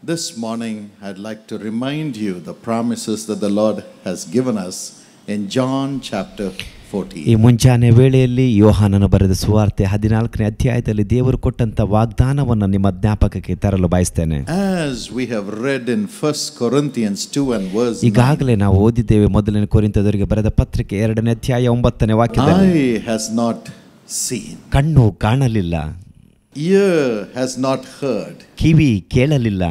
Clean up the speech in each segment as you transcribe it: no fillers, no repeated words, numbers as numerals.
This morning, I'd like to remind you the promises that the Lord has given us in John chapter 14. ಈ ಮುಂಜಾನೆ ವೇಳೆಯಲ್ಲಿ ಯೋಹಾನನು ಬರೆದ ಸುವಾರ್ತೆ 14ನೇ ಅಧ್ಯಾಯದಲ್ಲಿ ದೇವರು ಕೊಟ್ಟಂತ ವಾಗ್ದಾನವನ್ನು ನಿಮ್ಮ ಜ್ಞಾಪಕಕ್ಕೆ ತರಲು ಬಯಸ್ತೇನೆ. As we have read in 1 Corinthians 2 and verse 9. ಈಗಾಗಲೇ ನಾವು ಓದಿದ್ದೇವೆ ಮೊದಲನೇ ಕೊರಿಂಥದವರಿಗೆ ಬರೆದ ಪತ್ರಿಕೆ 2ನೇ ಅಧ್ಯಾಯ 9ನೇ ವಾಕ್ಯದಲ್ಲಿ. Eye has not seen. ಕಣ್ಣು ಕಾಣಲಿಲ್ಲ. Ear has not heard. ಕಿವಿ ಕೇಳಲಿಲ್ಲ.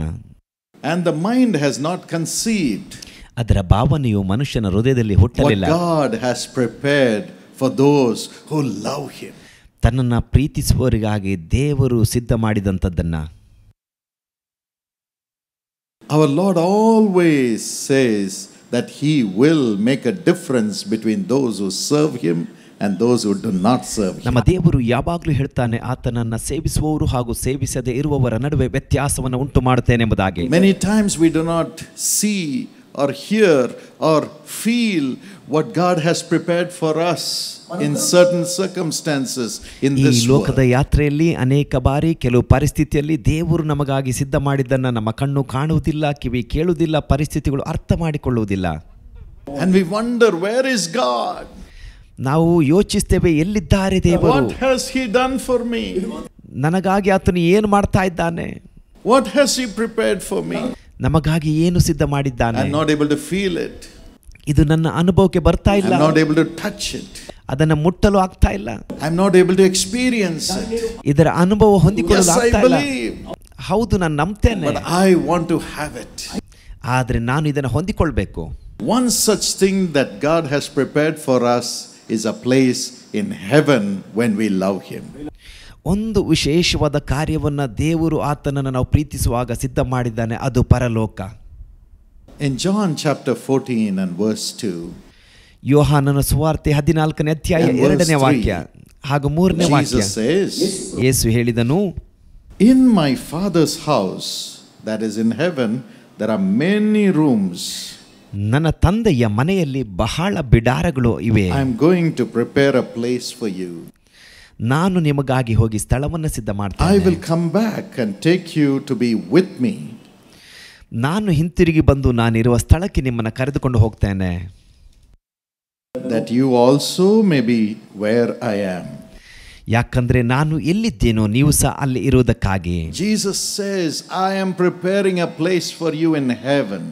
And the mind has not conceived. ಅದರ ಭಾವನೆಯು ಮನುಷ್ಯನ ಹೃದಯದಲ್ಲಿ ಹುಟ್ಟಲಿಲ್ಲ. What God has prepared for those who love him. ತನ್ನನ್ನು ಪ್ರೀತಿಸುವವರಿಗಾಗಿ ದೇವರು ಸಿದ್ಧ ಮಾಡಿದಂತದ್ದನ್ನ. Our Lord always says that he will make a difference between those who serve him and those who do not serve him. ನಮ್ಮ ದೇವರು ಯಾವಾಗಲೂ ಹೇಳ್ತಾನೆ, ಆತನನ್ನು ಸೇವಿಸುವವರು ಹಾಗೂ ಸೇವಿಸದೆ ಇರುವವರ ನಡುವೆ ವ್ಯತ್ಯಾಸವನ್ನು ಉಂಟು ಮಾಡುತ್ತೇನೆ ಎಂಬುದಾಗಿ. Many times we do not see or hear or feel what God has prepared for us in certain circumstances in this world. ಈ ಲೋಕದ ಯಾತ್ರೆಯಲ್ಲಿ ಅನೇಕ ಬಾರಿ ಕೆಲವು ಪರಿಸ್ಥಿತಿಯಲ್ಲಿ ದೇವರು ನಮಗಾಗಿ ಸಿದ್ಧ ಮಾಡಿದ್ದನ್ನು ನಮ್ಮ ಕಣ್ಣು ಕಾಣುವುದಿಲ್ಲ, ಕಿವಿ ಕೇಳುವುದಿಲ್ಲ, ಪರಿಸ್ಥಿತಿಗಳು ಅರ್ಥ ಮಾಡಿಕೊಳ್ಳುವುದಿಲ್ಲ. And we wonder, where is God? ನಾವು ಯೋಚಿಸ್ತೇವೆ, ಎಲ್ಲಿದ್ದಾರೆ ದೇವರು? What has he done for me? ನನಗಾಗಿ ಆತನು ಏನು ಮಾಡ್ತಾ ಇದ್ದಾನೆ? What has he prepared for me? ನಮಗಾಗಿ ಏನು ಸಿದ್ಧ ಮಾಡಿದ್ದಾನೆ? I'm not able to feel it. ಇದು ನನ್ನ ಅನುಭವಕ್ಕೆ ಬರ್ತಾ ಇಲ್ಲ. I'm not able to touch it. ಅದನ್ನು ಮುಟ್ಟಲು ಆಗ್ತಾ ಇಲ್ಲ. I'm not able to experience it. ಇದರ ಅನುಭವ ಹೊಂದಿಕೊಳ್ಳಲು Yes, I ಆಗ್ತಾ ಇಲ್ಲ. believe. ಹೌದು, ನಾನು ನಂಬ್ತೇನೆ. But I want to have it. ಆದರೆ ನಾನು ಇದನ್ನು ಹೊಂದಿಕೊಳ್ಬೇಕು. One such thing that God has prepared for us is a place in heaven when we love him. ಒಂದು ವಿಶೇಷವಾದ ಕಾರ್ಯವನ್ನು ದೇವರು ಆತನನ್ನು ನಾವು ಪ್ರೀತಿಸುವಾಗ ಸಿದ್ಧ ಮಾಡಿದ್ದಾನೆ, ಅದು ಪರಲೋಕ. In John chapter 14 and verse 2, ಯೋಹಾನನ ಸುವಾರ್ತೆ 14ನೇ ಅಧ್ಯಾಯ 2ನೇ ವಾಕ್ಯ ಹಾಗೂ 3ನೇ ವಾಕ್ಯ, Jesus says, ಯೇಸು ಹೇಳಿದನು, in my Father's house that is in heaven there are many rooms. ನನ್ನ ತಂದೆಯ ಮನೆಯಲ್ಲಿ ಬಹಳ ಬಿಡಾರಗಳು ಇವೆ. I am going to prepare a place for you. ನಾನು ನಿಮಗಾಗಿ ಹೋಗಿ ಸ್ಥಳವನ್ನು ಸಿದ್ಧ ಮಾಡ್ತೇನೆ. I will come back and take you to be with me. ನಾನು ಹಿಂತಿರುಗಿ ಬಂದು ನಾನಿರುವ ಸ್ಥಳಕ್ಕೆ ನಿಮ್ಮನ್ನು ಕರೆದುಕೊಂಡು ಹೋಗ್ತೇನೆ. That you also may be where I am. ಯಾಕಂದ್ರೆ ನಾನು ಎಲ್ಲಿದ್ದೇನೋ ನೀವು ಸಹ ಅಲ್ಲಿ ಇರುವುದಕ್ಕಾಗಿ. Jesus says, I am preparing a place for you in heaven.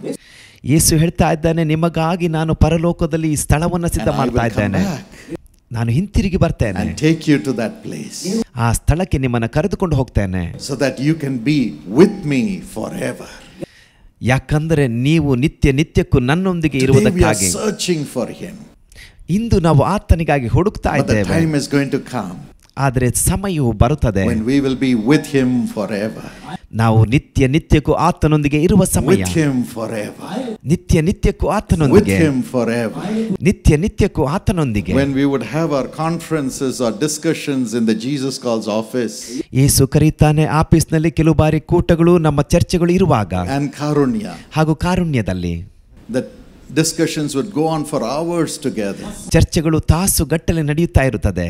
ಯೇಸು ಹೇಳ್ತಾ ಇದ್ದಾನೆ, ನಿಮಗಾಗಿ ನಾನು ಪರಲೋಕದಲ್ಲಿ ಈ ಸ್ಥಳವನ್ನು ಸಿದ್ಧ ಮಾಡ್ತಾ ಇದ್ದೇನೆ. ನಾನು ಹಿಂತಿರುಗಿ ಬರ್ತೇನೆ. And take you to that place. ಆ ಸ್ಥಳಕ್ಕೆ ನಿಮ್ಮನ್ನು ಕರೆದುಕೊಂಡು ಹೋಗ್ತೇನೆ. So that you can be with me forever. ಯಾಕಂದ್ರೆ ನೀವು ನಿತ್ಯ ನಿತ್ಯಕ್ಕೂ ನನ್ನೊಂದಿಗೆ ಇರುವುದಕ್ಕಾಗಿ. Today we are searching for him. ಇಂದು ನಾವು ಆತನಿಗಾಗಿ ಹುಡುಕ್ತಾ But the ಇದ್ದೇವೆ. time is going to come. ಆದರೆ ಸಮಯವು ಬರುತ್ತದೆ when we will be with him forever. ನಾವು ನಿತ್ಯ ನಿತ್ಯಕ್ಕೂ ಆತನೊಂದಿಗೆ ಇರುವ ಸಮಯ. With him forever. ನಿತ್ಯ ನಿತ್ಯಕ್ಕೂ ಆತನೊಂದಿಗೆ. With him forever. ನಿತ್ಯ ನಿತ್ಯಕ್ಕೂ ಆತನೊಂದಿಗೆ. When we would have our conferences or discussions in the Jesus Calls office. ಯೇಸು ಕರೀತಾನೆ ಆಫೀಸ್ನಲ್ಲಿ ಕೆಲವು ಬಾರಿ ಕೂಟಗಳು, ನಮ್ಮ ಚರ್ಚೆಗಳು ಇರುವಾಗ, and Karunya. ಹಾಗೂ ಕಾರುಣ್ಯದಲ್ಲಿ The discussions would go on for hours together. ಚರ್ಚೆಗಳು ತಾಸು ಗಟ್ಟಲೆ ನಡೆಯುತ್ತಾ ಇರುತ್ತದೆ.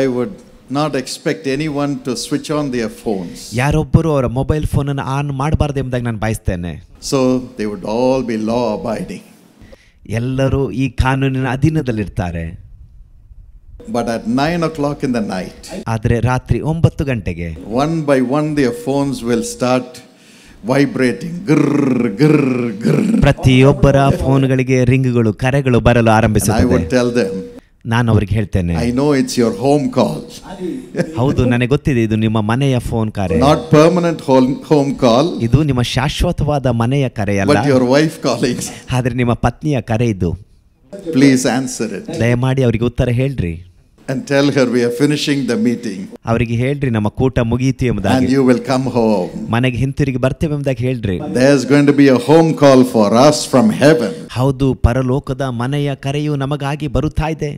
I would not expect anyone to switch on their phones. ಯಾರೊಬ್ಬರು ಅವರ ಮೊಬೈಲ್ ಫೋನ್ ಅನ್ನು ಆನ್ ಮಾಡಬಾರದು ಎಂಬುದಾಗಿ ನಾನು ಬಯಸ್ತೇನೆ. So they would all be law abiding. ಎಲ್ಲರೂ ಈ ಕಾನೂನಿನ ಅಧೀನದಲ್ಲಿರ್ತಾರೆ. But at 9 o'clock in the night, ಆದರೆ ರಾತ್ರಿ 9 ಗಂಟೆಗೆ one by one their phones will start vibrating. Grrr, grrr, grrr. ಪ್ರತಿಯೊಬ್ಬರ ಫೋನ್ಗಳಿಗೆ ರಿಂಗ್ಗಳು, ಕರೆಗಳು ಬರಲು And I ಆರಂಭಿಸುತ್ತದೆ. would tell them, ನಾನು ಅವರಿಗೆ ಹೇಳ್ತೇನೆ, I know it's your home call. ಹೌದು, ನನಗೆ ಗೊತ್ತಿದೆ, ಇದು ನಿಮ್ಮ ಮನೆಯ ಫೋನ್ ಕರೆ. Not permanent home call. ಇದು ನಿಮ್ಮ ಶಾಶ್ವತವಾದ ಮನೆಯ ಕರೆಯಲ್ಲ, But your wife calling. ಆದ್ರೆ ನಿಮ್ಮ ಪತ್ನಿಯ ಕರೆ ಇದು. Please answer it. ದಯಮಾಡಿ ಅವರಿಗೆ ಉತ್ತರ ಹೇಳ್ರಿ. And tell her we are finishing the meeting. ಅವರಿಗೆ ಹೇಳ್ರಿ ನಮ್ಮ ಕೂಟ ಮುಗಿಯಿತು ಎಂಬುದಾಗಿ. And you will come home. ಮನೆಗೆ ಹಿಂತಿರುಗಿ ಬರ್ತೇವೆ ಎಂಬುದಾಗಿ ಹೇಳ್ರಿ. There's going to be a home call for us from heaven. ಹೌದು, ಪರಲೋಕದ ಮನೆಯ ಕರೆಯು ನಮಗಾಗಿ ಬರುತ್ತಾ ಇದೆ.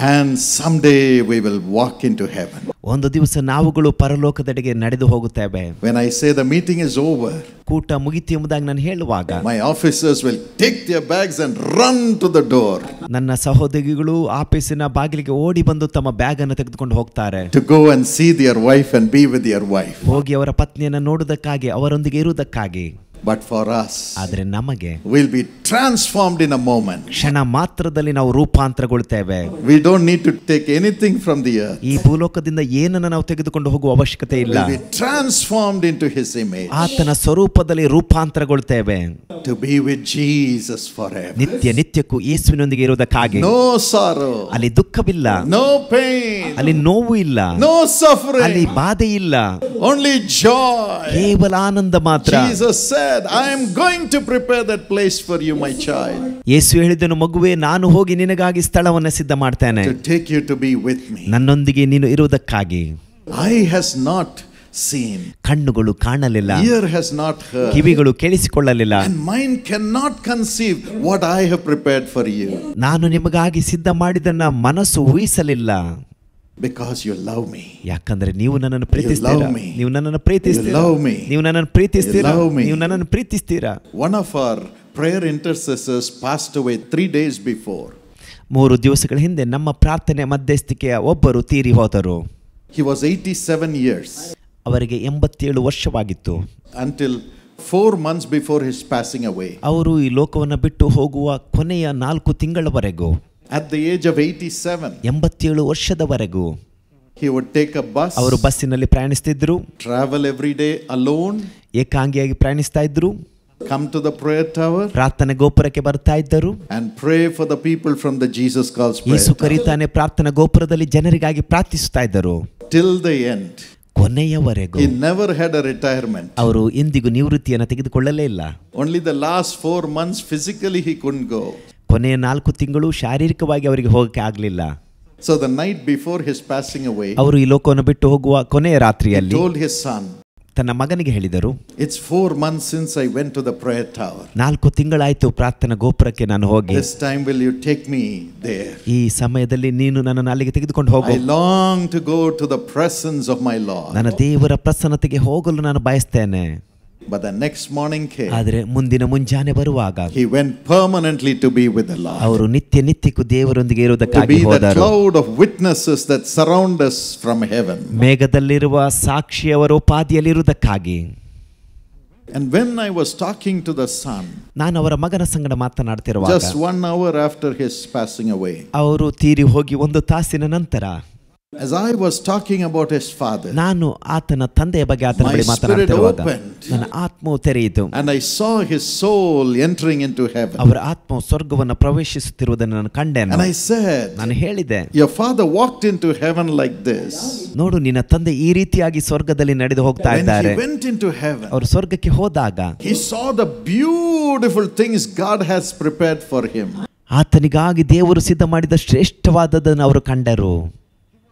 And someday we will walk into heaven. ಒಂದು ದಿವಸ ನಾವುಗಳು ಪರಲೋಕದೆಡೆಗೆ ನಡೆದು ಹೋಗುತ್ತೇವೆ. When I say the meeting is over, ಕೂಟ ಮುಗಿತು ಎಂಬುದಾಗಿ ನಾನು ಹೇಳುವಾಗ, my officers will take their bags and run to the door. ನನ್ನ ಸಹೋದ್ಯೋಗಿಗಳು ಆಫೀಸಿನ ಬಾಗಿಲಿಗೆ ಓಡಿ ಬಂದು ತಮ್ಮ ಬ್ಯಾಗ್ ಅನ್ನು ತೆಗೆದುಕೊಂಡು ಹೋಗ್ತಾರೆ. To go and see their wife and be with their wife. ಹೋಗಿ ಅವರ ಪತ್ನಿಯನ್ನು ನೋಡುವುದಕ್ಕಾಗಿ, ಅವರೊಂದಿಗೆ ಇರುವುದಕ್ಕಾಗಿ. But for us, ಆದರೆ ನಮಗೆ we'll be transformed in a moment. ಕ್ಷಣ ಮಾತ್ರದಲ್ಲಿ ನಾವು ರೂಪಾಂತರಗೊಳ್ತೇವೆ. We don't need to take anything from the earth. ಈ ಭೂಲೋಕದಿಂದ ಏನನ್ನ ನಾವು ತೆಗೆದುಕೊಂಡು ಹೋಗುವ ಅವಶ್ಯಕತೆ ಇಲ್ಲ. We'll be transformed into his image. ಆತನ ಸ್ವರೂಪದಲ್ಲಿ ರೂಪಾಂತರಗೊಳ್ತೇವೆ. To be with Jesus forever. ನಿತ್ಯ ನಿತ್ಯಕ್ಕೂ ಯೇಸುವಿನೊಂದಿಗೆ ಇರುವುದಕ್ಕಾಗಿ. No sorrow. ಅಲ್ಲಿ ದುಃಖವಿಲ್ಲ. No pain. ಅಲ್ಲಿ ನೋವು ಇಲ್ಲ. No suffering. ಅಲ್ಲಿ ಬಾಧೆ ಇಲ್ಲ. Only joy. ಕೇವಲ ಆನಂದ ಮಾತ್ರ. Jesus said, I am going to prepare that place for you, my child. ಯೇಸು ಹೇಳಿದನು, ಮಗುವೇ, ನಾನು ಹೋಗಿ ನಿನಗಾಗಿ ಸ್ಥಳವನ್ನು ಸಿದ್ಧ ಮಾಡ್ತೇನೆ. To take you to be with me. ನನ್ನೊಂದಿಗೆ ನೀನು ಇರುವುದಕ್ಕಾಗಿ. Eye has not seen. ಕಣ್ಣುಗಳು ಕಾಣಲಿಲ್ಲ. Ear has not heard. ಕಿವಿಗಳು ಕೇಳಿಸಿಕೊಳ್ಳಲಿಲ್ಲ. And mind cannot conceive what I have prepared for you. ನಾನು ನಿಮಗಾಗಿ ಸಿದ್ಧ ಮಾಡಿದ್ದನ್ನ ಮನಸ್ಸು ಊಹಿಸಲಿಲ್ಲ. Because you love me. ಯಾಕಂದ್ರೆ ನೀವು ನನ್ನನ್ನು ಪ್ರೀತಿಸ್ತೀರಾ. ನೀವು ನನ್ನನ್ನು ಪ್ರೀತಿಸ್ತೀರಾ. ನೀವು ನನ್ನನ್ನು ಪ್ರೀತಿಸ್ತೀರಾ. ನೀವು ನನ್ನನ್ನು ಪ್ರೀತಿಸ್ತೀರಾ. One of our prayer intercessors passed away 3 days before. 3 ದಿವಸಗಳ ಹಿಂದೆ ನಮ್ಮ ಪ್ರಾರ್ಥನೆ ಮಧ್ಯಸ್ಥಿಕೆಯ ಒಬ್ಬರು ತೀರಿ ಹೋದರು. He was 87 years. ಅವರಿಗೆ 87 ವರ್ಷವಾಗಿತ್ತು. Until 4 months before his passing away. ಅವರು ಈ ಲೋಕವನ್ನು ಬಿಟ್ಟು ಹೋಗುವ ಕೊನೆಯ 4 ತಿಂಗಳವರೆಗೂ, at the age of 87, 87 ವರ್ಷದವರೆಗೂ he would take a bus. ಅವರು ಬಸ್ಸಿನಲ್ಲಿ ಪ್ರಯಾಣಿಸ್ತಿದ್ರು. Travel every day alone. ಏಕಾಂಗಿಯಾಗಿ ಪ್ರಯಾಣಿಸ್ತಾ ಇದ್ರು. Come to the prayer tower. ಪ್ರಾರ್ಥನೆ ಗೋಪುರಕ್ಕೆ ಬರ್ತಾ ಇದ್ದರು. And pray for the people from the Jesus Calls prayer Yesu tower. ಕರೀತಾನೆ ಪ್ರಾರ್ಥನಾ ಗೋಪುರದಲ್ಲಿ ಜನರಿಗಾಗಿ ಪ್ರಾರ್ಥಿಸುತ್ತಾ ಇದ್ದರು. Till the end. ಕೊನೆಯವರೆಗೂ. He never had a retirement. ಅವರು ಎಂದಿಗೂ ನಿವೃತ್ತಿಯನ್ನು ತೆಗೆದುಕೊಳ್ಳಲೇ ಇಲ್ಲ. Only the last 4 months physically he couldn't go. ಕೊನೆಯ 4 ತಿಂಗಳು ಶಾರೀರಿಕವಾಗಿ ಅವರಿಗೆ ಹೋಗಕ್ಕೆ ಆಗಲಿಲ್ಲ. So the night before his passing away, ಅವರು ಈ ಲೋಕವನ್ನು ಬಿಟ್ಟು ಹೋಗುವ ಕೊನೆಯ ರಾತ್ರಿಯಲ್ಲಿ he told his son, ತನ್ನ ಮಗನಿಗೆ ಹೇಳಿದರು, it's 4 months since I went to the prayer tower. 4 ತಿಂಗಳಾಯ್ತು ಪ್ರಾರ್ಥನಾ ಗೋಪುರಕ್ಕೆ ನಾನು ಹೋಗಿ. This time will you take me there? ಈ ಸಮಯದಲ್ಲಿ ನೀನು ನನ್ನನ್ನು ಅಲ್ಲಿಗೆ ತೆಗೆದುಕೊಂಡು ಹೋಗು. I long to go to the presence of my Lord. ನನ್ನ ದೇವರ ಪ್ರಸನ್ನತೆಗೆ ಹೋಗಲು ನಾನು ಬಯಸ್ತೇನೆ. But the next morning came. ಆದರೆ ಮುಂದಿನ ಮುಂಜಾನೆ ಬರುವಾಗ He went permanently to be with the Lord. ಅವರು ನಿತ್ಯ ನಿತ್ಯಕ್ಕೂ ದೇವರೊಂದಿಗೆ ಇರುವುದಕ್ಕಾಗಿ ಹೋದರು. To be the ಹೋದರು. cloud of witnesses that surround us from heaven. ಮೇಘದಲ್ಲಿರುವ ಸಾಕ್ಷಿಯವರೋಪಾದಿಯಲ್ಲಿರುವುದಕ್ಕಾಗಿ. And when I was talking to the son, ನಾನು ಅವರ ಮಗನ ಸಂಗಡ ಮಾತನಾಡ್ತಿರುವಾಗ, just 1 hour after his passing away, ಅವರು ತೀರಿ ಹೋಗಿ 1 ತಾಸಿನ ನಂತರ, as I was talking about his father, ನಾನು ಆತನ ತಂದೆಯ ಬಗ್ಗೆ ಆತನ ಬಳಿ ಮಾತನಾಡ್ತಿರುವಾಗ ನನ್ನ ಆತ್ಮವು ತೆರೆಯಿತು. and I saw his soul entering into heaven. ಅವರ ಆತ್ಮವು ಸ್ವರ್ಗವನ್ನು ಪ್ರವೇಶಿಸುತ್ತಿರುವುದನ್ನು ನಾನು ಕಂಡೆನು. And I said, ನಾನು ಹೇಳಿದೆ, your father walked into heaven like this. ನೋಡು, ನಿನ್ನ ತಂದೆ ಈ ರೀತಿಯಾಗಿ ಸ್ವರ್ಗದಲ್ಲಿ ನಡೆದು ಹೋಗ್ತಾ ಇದ್ದಾರೆ. When he went into heaven, ಅವರು ಸ್ವರ್ಗಕ್ಕೆ ಹೋದಾಗ he saw the beautiful things God has prepared for him. ಆತನಿಗಾಗಿ ದೇವರು ಸಿದ್ಧ ಮಾಡಿದ ಶ್ರೇಷ್ಠವಾದದನ್ನು ಅವರು ಕಂಡರು.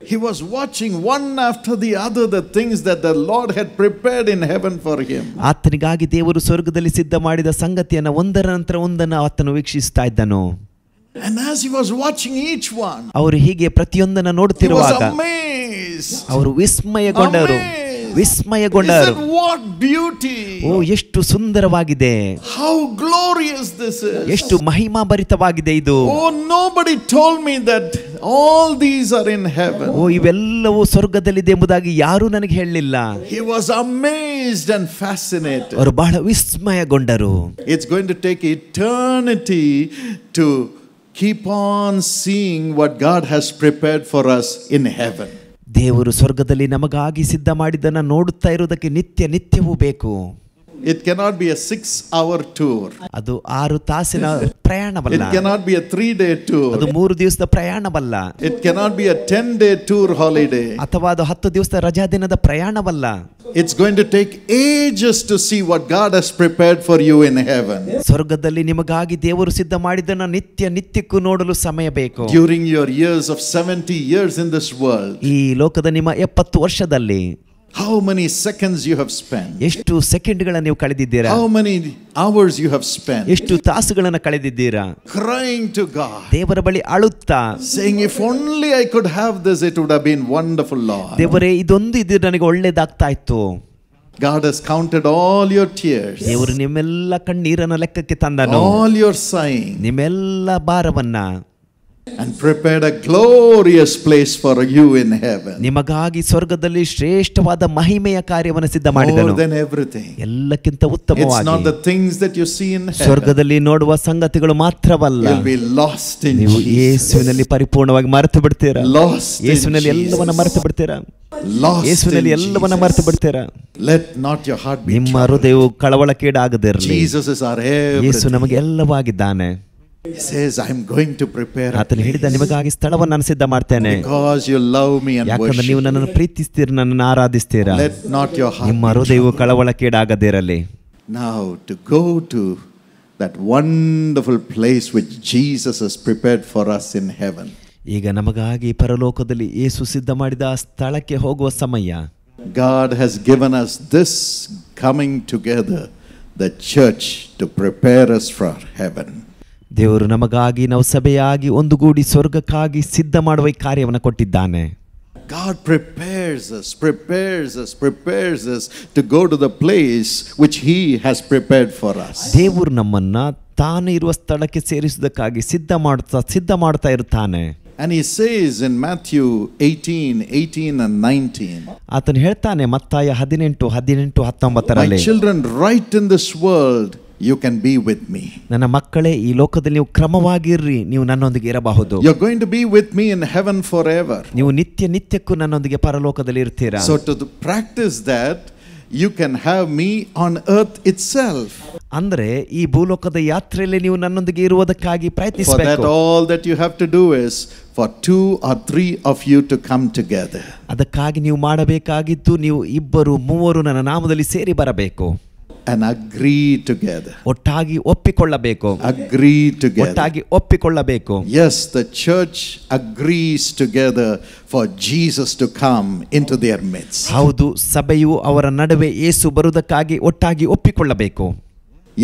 He was watching one after the other the things that the Lord had prepared in heaven for him. ಆತನಿಗಾಗಿ ದೇವರು ಸ್ವರ್ಗದಲ್ಲಿ ಸಿದ್ಧ ಮಾಡಿದ ಸಂಗತಿಯನ್ನು ಒಂದರ ನಂತರ ಒಂದನ್ನು ಆತನು ವೀಕ್ಷಿಸ್ತಾ ಇದ್ದನು. And as he was watching each one, ಅವರು ಹೀಗೆ ಪ್ರತಿಯೊಂದನ್ನು ನೋಡುತ್ತಿರುವಾಗ ಅವರು ವಿಸ್ಮಯಗೊಂಡರು. ವಿಸ್ಮಯಗೊಂಡರು. What beauty! ಓ, ಎಷ್ಟು ಸುಂದರವಾಗಿದೆ. How glorious this is! ಎಷ್ಟು ಮಹಿಮಾಭರಿತವಾಗಿದೆ ಇದು. Oh, nobody told me that all these are in heaven. ಓ, ಇವೆಲ್ಲವೂ ಸ್ವರ್ಗದಲ್ಲಿದೆ ಎಂಬುದಾಗಿ ಯಾರೂ ನನಗೆ ಹೇಳಲಿಲ್ಲ. He was amazed and fascinated. ಅವರು ಬಹಳ ವಿಸ್ಮಯಗೊಂಡರು. It's going to take eternity to keep on seeing what God has prepared for us in heaven. ದೇವರು ಸ್ವರ್ಗದಲ್ಲಿ ನಮಗಾಗಿ ಸಿದ್ಧ ಮಾಡಿದ್ದನ್ನು ನೋಡುತ್ತಾ ಇರುವುದಕ್ಕೆ ನಿತ್ಯ ನಿತ್ಯವೂ ಬೇಕು. It cannot be a 6-hour tour. ಅದು 6 ತಾಸಿನ ಪ್ರಯಾಣವಲ್ಲ. It cannot be a 3-day tour. ಅದು 3 ದಿವಸದ ಪ್ರಯಾಣವಲ್ಲ. It cannot be a 10-day tour holiday. ಅಥವಾ ಅದು 10 ದಿವಸದ ರಜಾ ದಿನದ ಪ್ರಯಾಣವಲ್ಲ. It's going to take ages to see what God has prepared for you in heaven. ಸ್ವರ್ಗದಲ್ಲಿ ನಿಮಗಾಗಿ ದೇವರು ಸಿದ್ಧ ಮಾಡಿದ್ದನ್ನು ನಿತ್ಯ ನಿತ್ಯಕ್ಕೂ ನೋಡಲು ಸಮಯ ಬೇಕು. During your years of 70 years in this world, ಈ ಲೋಕದ ನಿಮ್ಮ 70 ವರ್ಷದಲ್ಲಿ how many seconds you have spent? ಎಷ್ಟು ಸೆಕೆಂಡ್ಗಳನ್ನು ನೀವು ಕಳೆದಿದ್ದೀರಾ? How many hours you have spent? ಎಷ್ಟು ತಾಸುಗಳನ್ನು ಕಳೆದಿದ್ದೀರಾ? Crying to God, ದೇವರ ಬಳಿ ಅಳುತ್ತಾ, saying, if only I could have this, it would have been wonderful, Lord. ದೇವರೇ, ಇದೊಂದು ಇದ್ರೆ ನನಗೆ ಒಳ್ಳೆಯದಾಗ್ತಾ ಇತ್ತು. God has counted all your tears, ದೇವರು ನಿಮ್ಮೆಲ್ಲ ಕಣ್ಣೀರನ್ನ ಲೆಕ್ಕಕ್ಕೆ ತಂದನು. all your sighing, ನಿಮ್ಮೆಲ್ಲ ಭಾರವನ್ನ. and prepared a glorious place for you in heaven. ನಿಮಗಾಗಿ ಸ್ವರ್ಗದಲ್ಲಿ ಶ್ರೇಷ್ಠವಾದ ಮಹಿಮೆಯ ಕಾರ್ಯವನ್ನು ಸಿದ್ಧ ಮಾಡಿದನು. More than everything. ಎಲ್ಲಕ್ಕಿಂತ It's ಉತ್ತಮವಾಗಿ. not the things that you see in heaven. ಸ್ವರ್ಗದಲ್ಲಿ ನೋಡುವ ಸಂಗತಿಗಳು ಮಾತ್ರವಲ್ಲ. You'll be lost in ನೀವು Jesus. ಯೇಸುವಿನಲ್ಲಿ ಪರಿಪೂರ್ಣವಾಗಿ ಮರೆತು ಬಿಡ್ತೀರಾ. Lost in ಯೇಸುವಿನಲ್ಲಿ Jesus. ಎಲ್ಲವನ್ನ ಮರೆತು ಬಿಡ್ತೀರಾ. Lost ಯೇಸುವಿನಲ್ಲಿ in ಎಲ್ಲವನ್ನ Jesus. ಮರೆತು ಬಿಡ್ತೀರಾ. Let not your heart be ನಿಮ್ಮ troubled. ಹೃದಯವು ಕಳವಳಕ್ಕೀಡಾಗದಿರಲಿ. Jesus is our Yesu everything. ನಮಗೆ ಎಲ್ಲವಾಗಿದ್ದಾನೆ. He says, I'm going to prepare a ಆತನು ಹೇಳಿದ place. ನಿಮಗಾಗಿ ಸ್ಥಳವನ್ನು ನಾನು ಸಿದ್ಧ ಮಾಡ್ತೇನೆ. Because you love me and ಯಾಕಂದ್ರೆ ನೀವು worship ನನ್ನನ್ನು me. ಪ್ರೀತಿಸ್ತೀರ, ನನ್ನನ್ನು ಆರಾಧಿಸ್ತೀರಾ. Let not your heart ನಿಮ್ಮ be ಹೃದಯವು troubled. ಕಳವಳಕ್ಕೀಡಾಗದಿರಲಿ. Now to go to that wonderful place which Jesus has prepared for us in heaven. ಈಗ ನಮಗಾಗಿ ಪರಲೋಕದಲ್ಲಿ ಯೇಸು ಸಿದ್ಧ ಮಾಡಿದ ಆ ಸ್ಥಳಕ್ಕೆ ಹೋಗುವ ಸಮಯ. God has given us this coming together, the church, to prepare us for heaven. ದೇವರು ನಮಗಾಗಿ ನಾವು ಸಭೆಯಾಗಿ ಒಂದುಗೂಡಿ ಸ್ವರ್ಗಕ್ಕಾಗಿ ಸಿದ್ಧ ಮಾಡುವ ಈ ಕಾರ್ಯವನ್ನು ಕೊಟ್ಟಿದ್ದಾನೆ. God prepares us to go to the place which He has prepared for us. ದೇವರು ನಮ್ಮನ್ನ ತಾನು ಇರುವ ಸ್ಥಳಕ್ಕೆ ಸೇರಿಸುವುದಕ್ಕಾಗಿ ಸಿದ್ಧ ಮಾಡ್ತಾ ಇರ್ತಾನೆ. And He says in Matthew 18 and 19, ಆತನು ಹೇಳ್ತಾನೆ ಮತ್ತಾಯ 18:19 My children, right in this world you can be with me. ನನ್ನ ಮಕ್ಕಳೇ, ಈ ಲೋಕದಲ್ಲಿ ನೀವು ಕ್ರಮವಾಗಿರ್ರಿ, ನೀವು ನನ್ನೊಂದಿಗೆ ಇರಬಹುದು. You're going to be with me in heaven forever. ನೀವು ನಿತ್ಯಕ್ಕೂ ನನ್ನೊಂದಿಗೆ ಪರಲೋಕದಲ್ಲಿ ಇರ್ತೀರಾ. So to practice that, you can have me on earth itself. ಅಂದ್ರೆ ಈ ಭೂಲೋಕದ ಯಾತ್ರೆಯಲ್ಲಿ ನೀವು ನನ್ನೊಂದಿಗೆ ಇರುವುದಕ್ಕಾಗಿ For that, ಪ್ರಯತ್ನಿಸಬೇಕು. all that you have to do is for 2 or 3 of you to come together. ಅದಕ್ಕಾಗಿ ನೀವು ಮಾಡಬೇಕಾಗಿದ್ದು, ನೀವು 2-3 ನನ್ನ ನಾಮದಲ್ಲಿ ಸೇರಿ ಬರಬೇಕು. And agree together. ಒಟ್ಟಾಗಿ ಒಪ್ಪಿಕೊಳ್ಳಬೇಕು. Agree together. ಒಟ್ಟಾಗಿ ಒಪ್ಪಿಕೊಳ್ಳಬೇಕು. Yes, the church agrees together for Jesus to come into their midst. ಹೌದು, ಸಭೆಯು ಅವರ ನಡುವೆ ಯೇಸು ಬರುವುದಕ್ಕಾಗಿ ಒಟ್ಟಾಗಿ ಒಪ್ಪಿಕೊಳ್ಳಬೇಕು.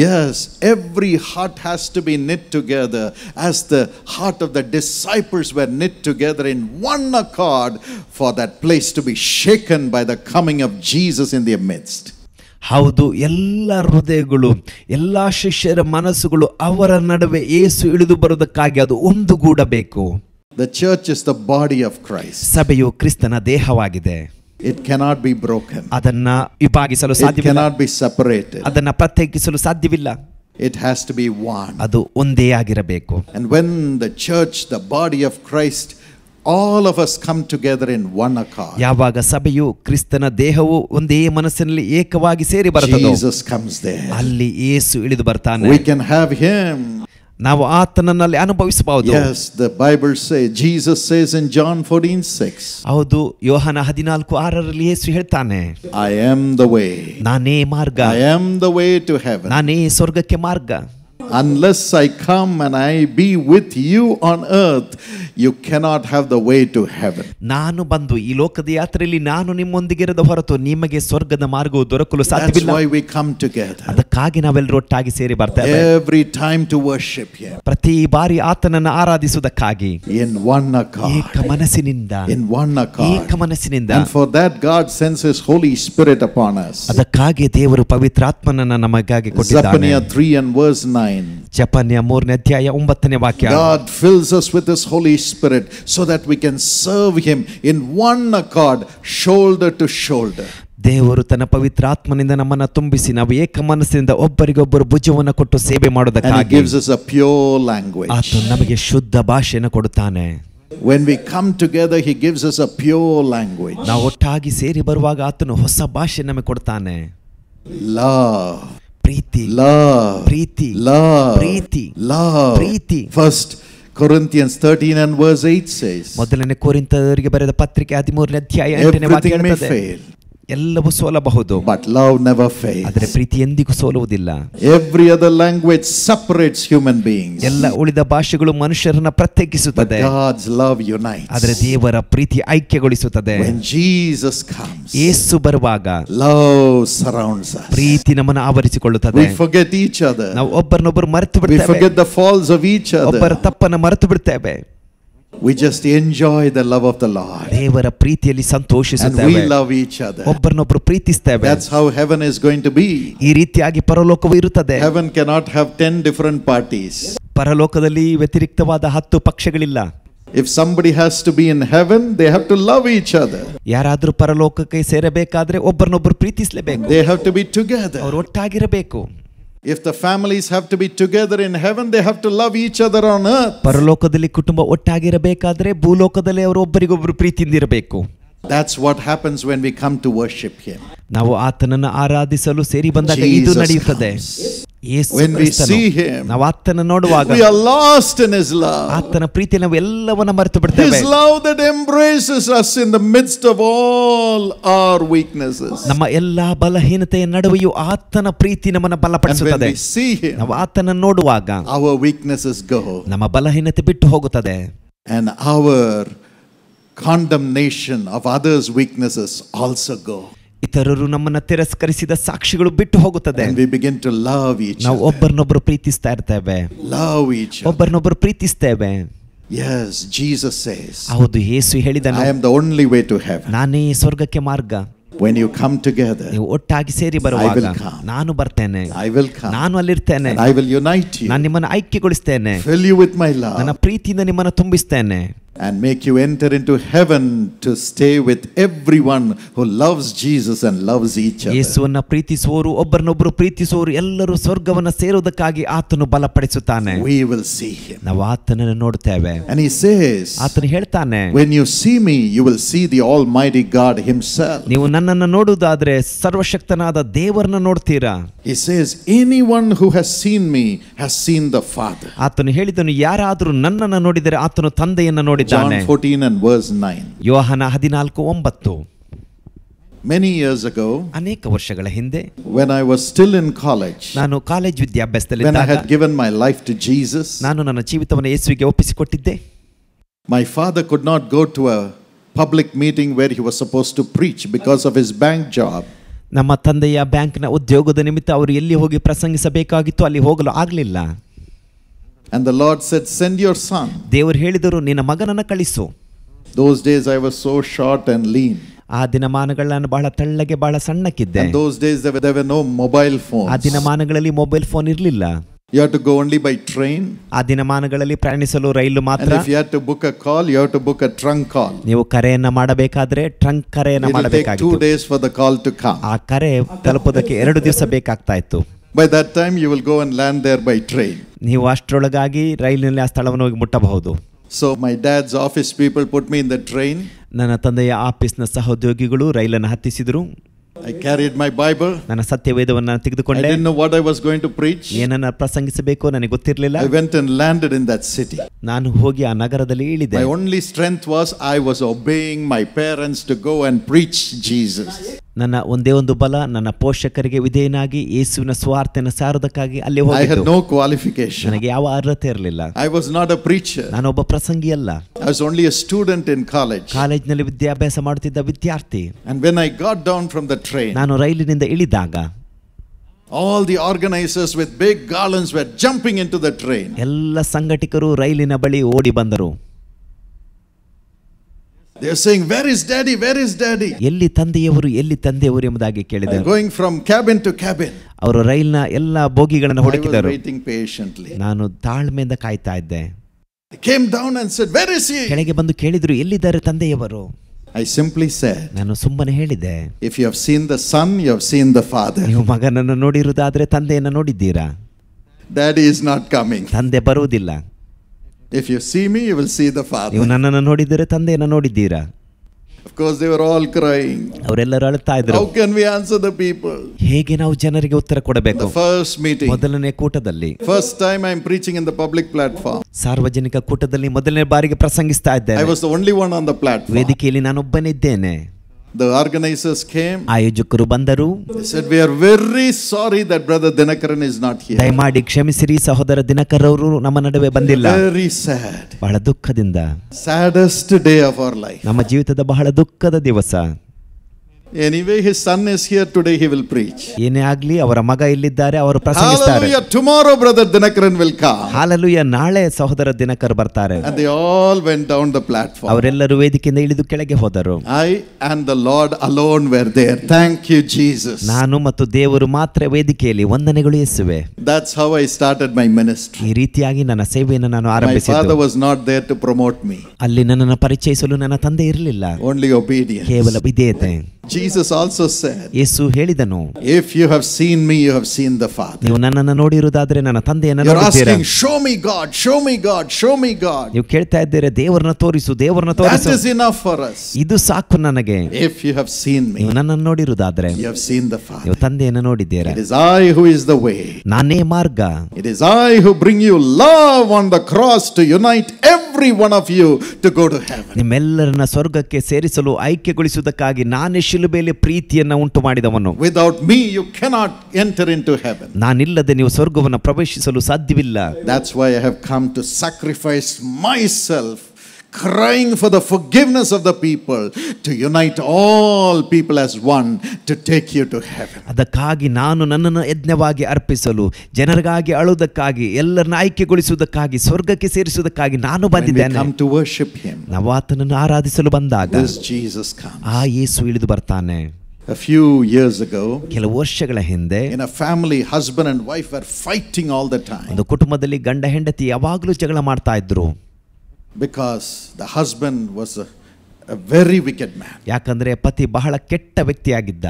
Yes, every heart has to be knit together as the heart of the disciples were knit together in one accord for that place to be shaken by the coming of Jesus in their midst. ಹೌದು, ಎಲ್ಲ ಹೃದಯಗಳು, ಎಲ್ಲ ಶಿಷ್ಯರ ಮನಸ್ಸುಗಳು ಅವರ ನಡುವೆ ಯೇಸು ಇಳಿದು ಬರುವುದಕ್ಕಾಗಿ ಅದು ಒಂದುಗೂಡಬೇಕು. The church is the body of Christ. ಸಭೆಯು ಕ್ರಿಸ್ತನ ದೇಹವಾಗಿದೆ. It cannot be broken. ಅದನ್ನ ವಿಭಾಗಿಸಲು It ಸಾಧ್ಯವಿಲ್ಲ. cannot be separated. ಅದನ್ನ ಪ್ರತ್ಯೇಕಿಸಲು ಸಾಧ್ಯವಿಲ್ಲ. It has to be one. ಅದು ಒಂದೇ ಆಗಿರಬೇಕು. And when the church, the body of Christ, all of us come together in one accord, ಯಾವಾಗ ಸಭೆಯು ಕ್ರಿಸ್ತನ ದೇಹವು ಒಂದೇ ಮನಸ್ಸಿನಲ್ಲಿ ಏಕವಾಗಿ ಸೇರಿ ಬರುತ್ತದೋ, Jesus comes there. ಅಲ್ಲಿ ಯೇಸು ಇಳಿದು ಬರ್ತಾನೆ. We can have Him. ನಾವು ಆತನನ್ನಲ್ಲಿ ಅನುಭವಿಸಬಹುದು. Yes, the Bible says, Jesus says in John 14:6, ಹೌದು, ಯೋಹನ 14:6 ಯೇಸು ಹೇಳ್ತಾನೆ, I am the way. ನಾನೇ ಮಾರ್ಗ, I am the way to heaven. ನಾನೇ ಸ್ವರ್ಗಕ್ಕೆ ಮಾರ್ಗ. Unless I come and I be with you on earth, you cannot have the way to heaven. ನಾನು ಬಂದು ಈ ಲೋಕದ ಯಾತ್ರೆಯಲ್ಲಿ ನಾನು ನಿಮ್ಮೊಂದಿಗೆ ಇರದ ಹೊರತು ನಿಮಗೆ ಸ್ವರ್ಗದ ಮಾರ್ಗವು ದೊರಕಲು ಸಾಧ್ಯವಿಲ್ಲ. That's why we come together. ಅದಕ್ಕಾಗಿ ನಾವೆಲ್ಲರೂ ಒಟ್ಟಾಗಿ ಸೇರಿ ಬರ್ತೇವೆ. Every time to worship Him. ಪ್ರತಿ ಬಾರಿ ಆತನನ್ನು ಆರಾಧಿಸುವುದಕ್ಕಾಗಿ In one accord. ಏಕ ಮನಸ್ಸಿನಿಂದ, In one accord. ಏಕ ಮನಸ್ಸಿನಿಂದ. And for that God sends His Holy Spirit upon us. ಅದಕ್ಕಾಗಿ ದೇವರು ಪವಿತ್ರಾತ್ಮನನ್ನು ನಮಗಾಗಿ ಕೊಟ್ಟಿದ್ದಾನೆ. Zephaniah 3 and verse 9. ಜೆಫನ್ಯ 3:9 God fills us with His Holy Spirit so that we can serve Him in one accord, shoulder to shoulder. ದೇವರು ತನ್ನ ಪವಿತ್ರಾತ್ಮನಿಂದ ನಮ್ಮನ್ನು ತುಂಬಿಸಿ ನಾವು ಏಕ ಮನಸ್ಸಿನಿಂದ ಒಬ್ಬರಿಗೊಬ್ಬರು ಭುಜವನ್ನು ಕೊಟ್ಟು ಸೇವೆ And ಮಾಡೋದಕ್ಕಾಗಿ He gives us a pure language. ಆತನು ನಮಗೆ ಶುದ್ಧ ಭಾಷೆಯನ್ನು ಕೊಡುತ್ತಾನೆ. When we come together, He gives us a pure language. ನಾವು ಒಟ್ಟಾಗಿ ಸೇರಿ ಬರುವಾಗ ಆತನು ಹೊಸ ಭಾಷೆ ನಮಗೆ ಕೊಡ್ತಾನೆ. Love. Preethi, Love. Preethi, Love. Preethi, Love. Preethi. First Corinthians 13 and verse 8 says, ಮೊದಲನೇ ಕೊರಿಂಥದವರಿಗೆ ಬರೆದ ಪತ್ರಿಕೆ 13:8 everything may ಹೇಳ್ತದೆ, fail, ಎಲ್ಲವೂ ಸೋಲಬಹುದು, but love never fails. ಆದರೆ ಪ್ರೀತಿ ಎಂದಿಗೂ ಸೋಲುವುದಿಲ್ಲ. Every other language separates human beings, ಎಲ್ಲ ಉಳಿದ ಭಾಷೆಗಳು ಮನುಷ್ಯರನ್ನ but ಪ್ರತ್ಯೇಕಿಸುತ್ತದೆ, God's love unites. ಆದರೆ ದೇವರ ಪ್ರೀತಿ ಐಕ್ಯಗೊಳಿಸುತ್ತದೆ. When Jesus comes, ಯೇಸು ಬರುವಾಗ love surrounds us. ಪ್ರೀತಿ ನಮ್ಮನ್ನು ಆವರಿಸಿಕೊಳ್ಳುತ್ತದೆ. We forget each other. ನಾವು ಒಬ್ಬರನ್ನೊಬ್ಬರು ಮರೆತು We ಬಿಡ್ತೇವೆ, forget the faults of each other. ಒಬ್ಬರ ತಪ್ಪನ್ನು ಮರೆತು ಬಿಡ್ತೇವೆ. We just enjoy the love of the Lord. ದೇವರ ಪ್ರೀತಿಯಲ್ಲಿ And ಸಂತೋಷಿಸುತ್ತೇವೆ, we love each other. ಒಬ್ಬರನ್ನೊಬ್ಬರು ಪ್ರೀತಿಸ್ತೇವೆ. That's how heaven is going to be. ಈ ರೀತಿಯಾಗಿ ಪರಲೋಕವು ಇರುತ್ತದೆ. Heaven cannot have 10 different parties. ಪರಲೋಕದಲ್ಲಿ ವ್ಯತಿರಿಕ್ತವಾದ 10 ಪಕ್ಷಗಳಿಲ್ಲ. If somebody has to be in heaven, they have to love each other. ಯಾರಾದ್ರೂ ಪರಲೋಕಕ್ಕೆ ಸೇರಬೇಕಾದ್ರೆ ಒಬ್ಬರನ್ನೊಬ್ಬರು ಪ್ರೀತಿಸಲೇಬೇಕು, They have to be together. ಅವರು ಒಟ್ಟಾಗಿರಬೇಕು. If the families have to be together in heaven, they have to love each other on earth. ಪರಲೋಕದಲ್ಲಿ ಕುಟುಂಬ ಒಟ್ಟಾಗಿರಬೇಕಾದ್ರೆ ಭೂಲೋಕದಲ್ಲಿ ಅವರು ಒಬ್ಬರಿಗೊಬ್ಬರು ಪ್ರೀತಿಯಿಂದಿರಬೇಕು. That's what happens when we come to worship Him. ನಾವು ಆತನನ್ನು ಆರಾಧಿಸಲು ಸೇರಿ ಬಂದಾಗ ಇದು ನಡೆಯುತ್ತದೆ. When we see Him, ನಾವು ಆತನ ನೋಡುವಾಗ we are lost in His love. ಆತನ ಪ್ರೀತಿ ನಾವು ಎಲ್ಲವನ್ನ ಮರೆತು ಬಿಡ್ತೇವೆ. His love that embraces us in the midst of all our weaknesses. ನಮ್ಮ ಎಲ್ಲಾ ಬಲಹೀನತೆಯ ನಡುವೆಯೂ ಆತನ ಪ್ರೀತಿ ನಮ್ಮನ್ನು And when ಬಲಪಡಿಸುತ್ತದೆ. we see Him, ನಾವು ಆತನ ನೋಡುವಾಗ our weaknesses go, ನಮ್ಮ ಬಲಹೀನತೆ ಬಿಟ್ಟು ಹೋಗುತ್ತದೆ. and our condemnation of others' weaknesses also go. ಇತರರು ನಮ್ಮನ್ನ ತಿರಸ್ಕರಿಸಿದ ಸಾಕ್ಷಿಗಳು ಬಿಟ್ಟು ಹೋಗುತ್ತದೆ. And we begin to love each ನಾವು other. ಒಬ್ಬರನ್ನೊಬ್ಬರು ಪ್ರೀತಿಸ್ತಾ ಇರ್ತೇವೆ, Love each other. ಒಬ್ಬರನ್ನೊಬ್ಬರು ಪ್ರೀತಿಸ್ತೇವೆ. Yes, Jesus says, ಹೌದು, ಯೇಸು ಹೇಳಿದನು, I am the only way to heaven. ನಾನೇ ಸ್ವರ್ಗಕ್ಕೆ ಮಾರ್ಗ. When you come together, ನೀವು ಒಟ್ಟಾಗಿ ಸೇರಿ ಬರುವಾಗ I will come. ನಾನು ಬರ್ತೇನೆ, I will come. ನಾನು ಅಲ್ಲಿರ್ತೇನೆ, And I will unite you, ನಾನು ನಿಮ್ಮನ್ನು ಐಕ್ಯಗೊಳಿಸ್ತೇನೆ, fill you with my love, ನನ್ನ ಪ್ರೀತಿಯಿಂದ ನಿಮ್ಮನ್ನು ತುಂಬಿಸ್ತೇನೆ, and make you enter into heaven to stay with everyone who loves Jesus and loves each other. ಯೇಸುವನ್ನ ಪ್ರೀತಿಸುವವರು, ಒಬ್ಬರನ್ನೊಬ್ಬರು ಪ್ರೀತಿಸುವವರು ಎಲ್ಲರೂ ಸ್ವರ್ಗವನ್ನ ಸೇರುವುದಕ್ಕಾಗಿ ಆತನು ಬಲಪಡಿಸುತ್ತಾನೆ. We will see Him. ನಾವು ಆತನನ್ನು ನೋಡುತ್ತೇವೆ. And He says, ಆತನು ಹೇಳ್ತಾನೆ, when you see me, you will see the Almighty God Himself. ನೀವು ನನ್ನನ್ನು ನೋಡುವುದಾದ್ರೆ ಸರ್ವಶಕ್ತನಾದ ದೇವರನ್ನ ನೋಡ್ತೀರಾ. He says, anyone who has seen me has seen the Father. ಆತನು ಹೇಳಿದನು, ಯಾರಾದರೂ ನನ್ನನ್ನು ನೋಡಿದರೆ ಆತನು ತಂದೆಯನ್ನು John ನೋಡಿದ್ದಾನೆ. 14 and verse 9. Yohana 14:9. Many years ago, ಅನೇಕ ವರ್ಷಗಳ ಹಿಂದೆ when I was still in college, ನಾನು college when I ವಿದ್ಯಾಭ್ಯಾಸದಲ್ಲಿದ್ದಾಗ had given my life to Jesus, ನಾನು ನನ್ನ ಜೀವಿತವನ್ನು ಯೇಸುವಿಗೆ ಒಪ್ಪಿಸಿಕೊಟ್ಟಿದ್ದೆ. my father could not go to a public meeting where he was supposed to preach because of his bank job. ನಮ್ಮ ತಂದೆಯ ಬ್ಯಾಂಕ್ನ ಉದ್ಯೋಗದ ನಿಮಿತ್ತ ಅವರು ಎಲ್ಲಿ ಹೋಗಿ ಪ್ರಸಂಗಿಸಬೇಕಾಗಿತ್ತು, ಅಲ್ಲಿ ಹೋಗಲು ಆಗಲಿಲ್ಲ. And the Lord said, send your son. ದೇವರು ಹೇಳಿದರು, ನಿನ್ನ ಮಗನನ್ನು ಕಳಿಸು. Those days I was so short and lean. ಆ ದಿನಮಾನಗಳಲ್ಲಿ ನಾನು ಬಹಳ ತೆಳ್ಳಗೆ ಬಹಳ ಸಣ್ಣಕ್ಕಿದ್ದೆ. And those days there were no mobile phones. ಆ ದಿನಮಾನಗಳಲ್ಲಿ ಮೊಬೈಲ್ ಫೋನ್ ಇರಲಿಲ್ಲ. You had to go only by train. ಆ ದಿನಮಾನಗಳಲ್ಲಿ ಪ್ರಯಾಣಿಸಲು ರೈಲು ಮಾತ್ರ. And if you had to book a call, you have to book a trunk call. ನೀವು ಕರೆಯನ್ನ ಮಾಡಬೇಕಾದ್ರೆ trunk ಕರೆಯನ್ನ It will take 2 ಮಾಡಬೇಕಾಗಿತ್ತು. days for the call to come. ಆ ಕರೆ ತಲುಪೋದಕ್ಕೆ 2 ದಿವಸ ಬೇಕಾಗ್ತಾ ಇತ್ತು. By that time you will go and land there by train. ನೀವು ಅಷ್ಟರೊಳಗಾಗಿ ರೈಲಿನಲ್ಲಿ ಆ ಸ್ಥಳವನ್ನು ಹೋಗಿ ಮುಟ್ಟಬಹುದು. So my dad's office people put me in the train. ನನ್ನ ತಂದೆಯ ಆಫೀಸ್ನ ಸಹೋದ್ಯೋಗಿಗಳು ರೈಲನ್ನು ಹತ್ತಿಸಿದರು. I carried my Bible. ನನ್ನ ಸತ್ಯವೇದವನ್ನು I ತೆಗೆದುಕೊಂಡೆ. didn't know what I was going to preach. ಏನನ್ನ ಪ್ರಸಂಗಿಸಬೇಕು ನನಗೆ ಗೊತ್ತಿರಲಿಲ್ಲ. I went and landed in that city. ನಾನು ಹೋಗಿ ಆ ನಗರದಲ್ಲಿ ಇಳಿದೆ. My only strength was I was obeying my parents to go and preach Jesus. ನನ್ನ ಒಂದೇ ಒಂದು ಬಲ, ನನ್ನ ಪೋಷಕರಿಗೆ ವಿಧೇಯನಾಗಿ ಯೇಸುವಿನ ಸ್ವಾರ್ಥನ ಸಾರೋದಕ್ಕಾಗಿ ಅಲ್ಲಿ I had ಹೋಗಿದ್ದು. no qualification. ನನಗೆ ಯಾವ ಅರ್ಹತೆ ಇರಲಿಲ್ಲ. I was not a preacher. ನಾನೊಬ್ಬ ಪ್ರಸಂಗಿ ಅಲ್ಲ. I was only a student in college. ಕಾಲೇಜಿನಲ್ಲಿ ವಿದ್ಯಾಭ್ಯಾಸ ಮಾಡುತ್ತಿದ್ದ ವಿದ್ಯಾರ್ಥಿ. And when I got down from the train, ನಾನು ರೈಲಿನಿಂದ ಇಳಿದಾಗ all the organizers with big garlands were jumping into the train. ಎಲ್ಲ ಸಂಘಟಕರು ರೈಲಿನ ಬಳಿ ಓಡಿ ಬಂದರು. They were saying, where is daddy? Where is daddy? ಎಲ್ಲಿ ತಂದೆಯವರು, ಎಲ್ಲಿ ತಂದೆಯವರು ಎಂಬುದಾಗಿ ಕೇಳಿದರು. Going from cabin to cabin. ಅವರು ರೈಲಿನ ಎಲ್ಲ ಬೋಗಿಗಳನ್ನು I was ಹುಡುಕಿದರು. waiting patiently. ನಾನು ತಾಳ್ಮೆಯಿಂದ ಕಾಯ್ತಾ ಇದ್ದೆ. They came down and said, where is he? ಕೆಳಗೆ ಬಂದು ಕೇಳಿದ್ರು, ಎಲ್ಲಿದ್ದಾರೆ ತಂದೆಯವರು? I simply said, ನಾನು ಸುಮ್ಮನೆ ಹೇಳಿದೆ, if you have seen the son, you have seen the father. ನೀವು ಮಗನನ್ನು ನೋಡಿರುವುದಾದ್ರೆ ತಂದೆಯನ್ನು ನೋಡಿದ್ದೀರಾ. Daddy is not coming. ತಂದೆ ಬರುವುದಿಲ್ಲ. If you see me, you will see the father. ನೀವು ನನ್ನನ್ನು ನೋಡಿದರೆ ತಂದೆಯನ್ನು ನೋಡಿದ್ದೀರಾ. Of course, they were all crying. ಅವರೆಲ್ಲರೂ ಅಳುತ್ತಾ ಇದ್ರು. How can we answer the people? ಹೇಗೆ ನಾವು ಜನರಿಗೆ ಉತ್ತರ ಕೊಡಬೇಕು? The first meeting. ಮೊದಲನೇ ಕೂಟದಲ್ಲಿ, First time I am preaching in the public platform. ಸಾರ್ವಜನಿಕ ಕೂಟದಲ್ಲಿ ಮೊದಲನೇ ಬಾರಿಗೆ ಪ್ರಸಂಗಿಸ್ತಾ I ಇದ್ದೇನೆ. was the only one on the platform. ವೇದಿಕೆಯಲ್ಲಿ ನಾನೊಬ್ಬನಿದ್ದೇನೆ. The organizers came. ಆಯೋಜಕರು ಬಂದರು. They said, we are very sorry that brother Dinakaran is not here. ದಯಮಾಡಿ ಕ್ಷಮಿಸಿರಿ, ಸಹೋದರ ದಿನಕರ್ ಅವರು ನಮ್ಮ ನಡುವೆ ಬಂದಿಲ್ಲ. Very sad. ಬಹಳ ದುಃಖದಿಂದ, Saddest day of our life. ನಮ್ಮ ಜೀವಿತದ ಬಹಳ ದುಃಖದ ದಿವಸ. Anyway, his son is here today, he will preach. ಏನೇ ಆಗ್ಲಿ ಅವರ ಮಗ ಇಲ್ಲಿದ್ದಾರೆ, ಅವರು ಪ್ರಸಂಗಿಸ್ತಾರೆ. Hallelujah. Tomorrow brother Dinakaran will come. Hallelujah, ನಾಳೆ ಸಹೋದರ ದಿನಕರ್ ಬರ್ತಾರೆ. And they all went down the platform. ಅವರೆಲ್ಲರೂ ವೇದಿಕೆಯಿಂದ ಇಳಿದು ಕೆಳಗೆ ಹೋದರು. I and the Lord alone were there. Thank you Jesus. ನಾನು ಮತ್ತು ದೇವರು ಮಾತ್ರ ವೇದಿಕೆಯಲ್ಲಿ. ವಂದನೆಗಳು ಯೇಸುವೆ. That's how I started my ministry. ಈ ರೀತಿಯಾಗಿ ನನ್ನ ಸೇವೆಯನ್ನು ನಾನು My ಆರಂಭಿಸಿದ್ದು. father was not there to promote me. ಅಲ್ಲಿ ನನ್ನನ್ನು ಪರಿಚಯಿಸಲು ನನ್ನ ತಂದೆ ಇರಲಿಲ್ಲ. Only obedience. ಕೇವಲ ವಿಧೇಯತೆ. Jesus also said, ಯೇಸು ಹೇಳಿದನು, if you have seen me, you have seen the Father. ನೀವು ನನ್ನನ್ನು ನೋಡಿರುವುದಾದರೆ ನನ್ನ ತಂದೆಯನ್ನು You're ನೋಡಿದ್ದೀರಾ. asking, show me God, show me God, show me God. ನೀವು ಕೇಳ್ತಾ ಇದ್ದೀರಾ, ದೇವರನ್ನ ತೋರಿಸು, ದೇವರನ್ನ That ತೋರಿಸು. is enough for us. ಇದು ಸಾಕು ನನಗೆ. If you have seen me, ನೀವು ನನ್ನನ್ನು ನೋಡಿರುವುದಾದರೆ you have seen the Father. ನೀವು ತಂದೆಯನ್ನು ನೋಡಿದ್ದೀರಾ. It is I who is the way. ನಾನೇ ಮಾರ್ಗ. It is I who bring you love on the cross to unite every one of you to go to heaven. ನಿಮ್ಮೆಲ್ಲರನ್ನ ಸ್ವರ್ಗಕ್ಕೆ ಸೇರಿಸಲು ಆಯ್ಕೆಗೊಳಿಸುವುದಕ್ಕಾಗಿ ನಾನೇ ಶಿಲುಬೆಯಲ್ಲಿ ಪ್ರೀತಿಯನ್ನ ಉಂಟು ಮಾಡಿದವನು. Without me you cannot enter into heaven. ನಾನಿಲ್ಲದೆ ನೀವು ಸ್ವರ್ಗವನ್ನು ಪ್ರವೇಶಿಸಲು ಸಾಧ್ಯವಿಲ್ಲ. That's why I have come to sacrifice myself, crying for the forgiveness of the people, to unite all people as one, to take you to heaven. ಅದಕ್ಕಾಗಿ ನಾನು ನನ್ನನ್ನು ಯಜ್ಞವಾಗಿ ಅರ್ಪಿಸಲು, ಜನರಿಗಾಗಿ ಅಳುವುದಕ್ಕಾಗಿ, ಎಲ್ಲರನ್ನ ಆಯ್ಕೆಗೊಳಿಸುವುದಕ್ಕಾಗಿ, ಸ್ವರ್ಗಕ್ಕೆ ಸೇರಿಸುವುದಕ್ಕಾಗಿ ನಾನು When we ಬಂದಿದ್ದೇನೆ. come to worship him, ನಾವು ಆತನನ್ನು ಆರಾಧಿಸಲು ಬಂದಾಗ this Jesus comes. ಆ ಯೇಸು ಇಳಿದು ಬರ್ತಾನೆ. A few years ago, ಕೆಲವು ವರ್ಷಗಳ ಹಿಂದೆ in a family, husband and wife were fighting all the time ಒಂದು ಕುಟುಂಬದಲ್ಲಿ ಗಂಡ ಹೆಂಡತಿ ಯಾವಾಗಲೂ ಜಗಳ ಮಾಡ್ತಾ ಇದ್ರು. because the husband was a very wicked man. ಯಾಕಂದ್ರೆ ಪತಿ ಬಹಳ ಕೆಟ್ಟ ವ್ಯಕ್ತಿಯಾಗಿದ್ದ.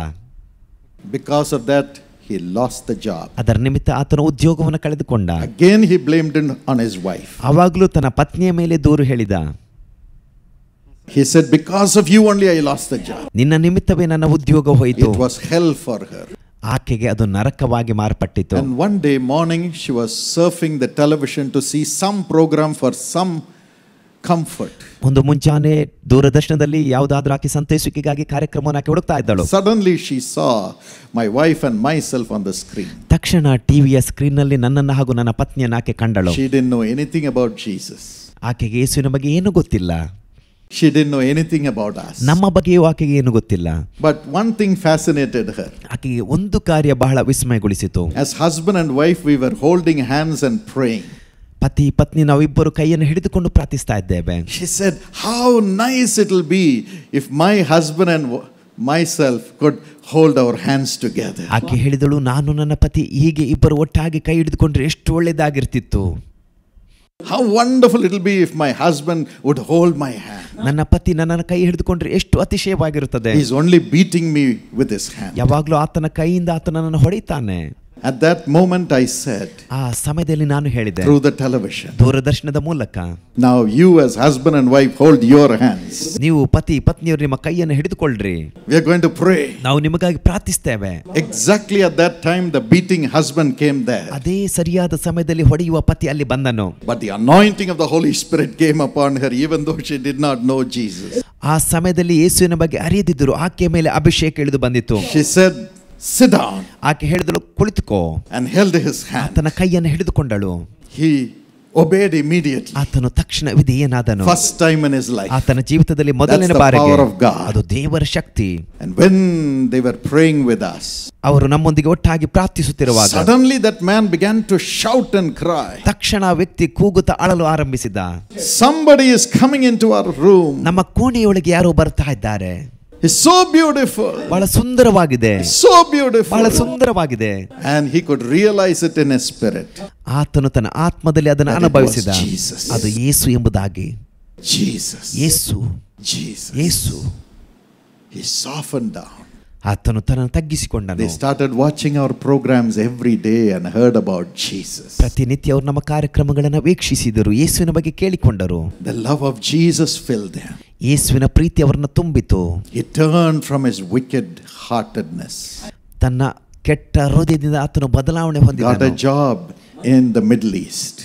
Because of that, he lost the job. ಅದರ ನಿಮಿತ್ತ ಆತನ ಉದ್ಯೋಗವನ್ನು ಕಳೆದುಕೊಂಡ. Again he blamed it on his wife. ಆವಾಗಲೂ ತನ್ನ ಪತ್ನಿಯ ಮೇಲೆ ದೂರು ಹೇಳಿದ. He said, because of you only I lost the job. ನಿನ್ನ ನಿಮಿತ್ತವೇ ನನ್ನ ಉದ್ಯೋಗ ಹೋಯಿತು. It was hell for her. ಆಕೆಗೆ ಅದು ನರಕವಾಗಿ ಮಾರ್ಪಟ್ಟಿತು. And one day morning she was surfing the television to see some program for some comfort. ಒಂದು ಮುಂಜಾನೆ ದೂರದರ್ಶನದಲ್ಲಿ ಯಾವುದಾದ್ರೂ ಆಕೆ ಸಂತೈಸುವಿಕೆಗಾಗಿ ಕಾರ್ಯಕ್ರಮವನ್ನು ಆಕೆ ಹುಡುಕ್ತಾ ಇದ್ದಳು. Suddenly she saw my wife and myself on the screen. ತಕ್ಷಣ ಟಿವಿಯ ಸ್ಕ್ರೀನ್ ನಲ್ಲಿ ನನ್ನನ್ನು ಹಾಗೂ ನನ್ನ ಪತ್ನಿಯನ್ನು ಆಕೆ ಕಂಡಳು. She didn't know anything about Jesus. ಆಕೆಗೆ ಯೇಸುವಿನ ಬಗ್ಗೆ ಏನು ಗೊತ್ತಿಲ್ಲ. She didn't know anything about us. ನಮ್ಮ ಬಗ್ಗೆಯೂ ಆಕೆಗೆ ಏನು ಗೊತ್ತಿಲ್ಲ. But one thing fascinated her. ಆಕೆಗೆ ಒಂದು ಕಾರ್ಯ ಬಹಳ ವಿಸ್ಮಯಗೊಳಿಸಿತು. As husband and wife we were holding hands and praying. ಪತಿ ಪತ್ನಿ ನಾವಿಬ್ಬರು ಕೈಯನ್ನು ಹಿಡಿದುಕೊಂಡು ಪ್ರಾರ್ಥಿಸ್ತಾ ಇದ್ದೇವೆ. She said, how nice it will be if my husband and myself could hold our hands together. ಆಕೆ ಹೇಳಿದಳು, ನಾನು ನನ್ನ ಪತಿ ಹೀಗೆ ಇಬ್ಬರು ಒಟ್ಟಾಗಿ ಕೈ ಹಿಡಿದುಕೊಂಡ್ರೆ ಎಷ್ಟು ಒಳ್ಳೆಯದಾಗಿರ್ತಿತ್ತು. How wonderful it will be if my husband would hold my hand. ನನ್ನ ಪತಿ ನನ್ನನ್ನು ಕೈ ಹಿಡಿದುಕೊಂಡ್ರೆ ಎಷ್ಟು ಅತಿಶಯವಾಗಿರುತ್ತದೆ. He is only beating me with his hand. ಯಾವಾಗಲೂ ಆತನ ಕೈಯಿಂದ ಆತನನ್ನು ಹೊಡಿತಾನೆ. At that moment I said, ಆ ಸಮಯದಲ್ಲಿ ನಾನು ಹೇಳಿದೆ through the television, ದೂರದರ್ಶನದ ಮೂಲಕ, now you as husband and wife hold your hands. ನೀವು ಪತಿ ಪತ್ನಿಯರು ನಿಮ್ಮ ಕೈಯನ್ನು ಹಿಡಿದುಕೊಳ್ಳ್ರಿ. We are going to pray. ನಾವು ನಿಮಗಾಗಿ ಪ್ರಾರ್ಥಿಸ್ತೇವೆ. Exactly at that time the beating husband came there. ಅದೇ ಸರಿಯಾದ ಸಮಯದಲ್ಲಿ ಹೊಡೆಯುವ ಪತಿ ಅಲ್ಲಿ ಬಂದನು. But the anointing of the Holy Spirit came upon her even though she did not know Jesus. ಆ ಸಮಯದಲ್ಲಿ ಯೇಸುವಿನ ಬಗ್ಗೆ ಅರಿಯದಿದ್ದರು ಆಕೆಯ ಮೇಲೆ ಅಭಿಷೇಕ ಇಳಿದು ಬಂದಿತು. She said, sit down. ಆಕೆ ಹೇಳಿದಳು, ಕುಳಿತುಕೋ. And held his hand. ಆತನ ಕೈಯನ್ನು ಹಿಡಿದುಕೊಂಡಳು. He obeyed immediately. ಆತನು ತಕ್ಷಣ ವಿಧೇಯನಾದನು. First time in his life. ಆತನ ಜೀವಿತದಲ್ಲಿ ಮೊದಲನೇ That's the ಬಾರಿಗೆ. power of God. ಅದು ದೇವರ ಶಕ್ತಿ. And when they were praying with us, ಅವರು ನಮ್ಮೊಂದಿಗೆ ಒಟ್ಟಾಗಿ ಪ್ರಾರ್ಥಿಸುತ್ತಿರುವಾಗ suddenly that man began to shout and cry. ತಕ್ಷಣ ಆ ವ್ಯಕ್ತಿ ಕೂಗುತ್ತಾ ಅಳಲು ಆರಂಭಿಸಿದ. Somebody is coming into our room. ನಮ್ಮ ಕೋಣೆಯೊಳಗೆ ಯಾರೋ ಬರ್ತಾ ಇದ್ದಾರೆ. He's so beautiful. ಬಹಳ ಸುಂದರವಾಗಿದೆ. So beautiful. ಬಹಳ ಸುಂದರವಾಗಿದೆ. And he could realize it in his spirit. ಆತನು ತನ್ನ ಆತ್ಮದಲ್ಲಿ ಅದನ್ನು That it ಅನುಭವಿಸಿದ. was Jesus. ಅದು ಯೇಸು ಎಂಬುದಾಗಿ. Jesus. Yesu. Jesus. Yesu. He softened down. ಆತನು ತನ್ನನ್ನು ತಗ್ಗಿಸಿಕೊಂಡನು. They started watching our programs every day and heard about Jesus. ಪ್ರತಿನಿತ್ಯ ಅವರು ನಮ್ಮ ಕಾರ್ಯಕ್ರಮಗಳನ್ನು ವೀಕ್ಷಿಸಿದರು, ಯೇಸುವಿನ ಬಗ್ಗೆ ಕೇಳಿಕೊಂಡರು. The love of Jesus filled them. ಯೇಸುವಿನ ಪ್ರೀತಿ ಅವರನ್ನು ತುಂಬಿತು. He turned from his wicked heartedness. ತನ್ನ ಕೆಟ್ಟ ಹೃದಯದಿಂದ ಆತನು ಬದಲಾವಣೆ Got ಹೊಂದಿದನು. a job in the Middle East.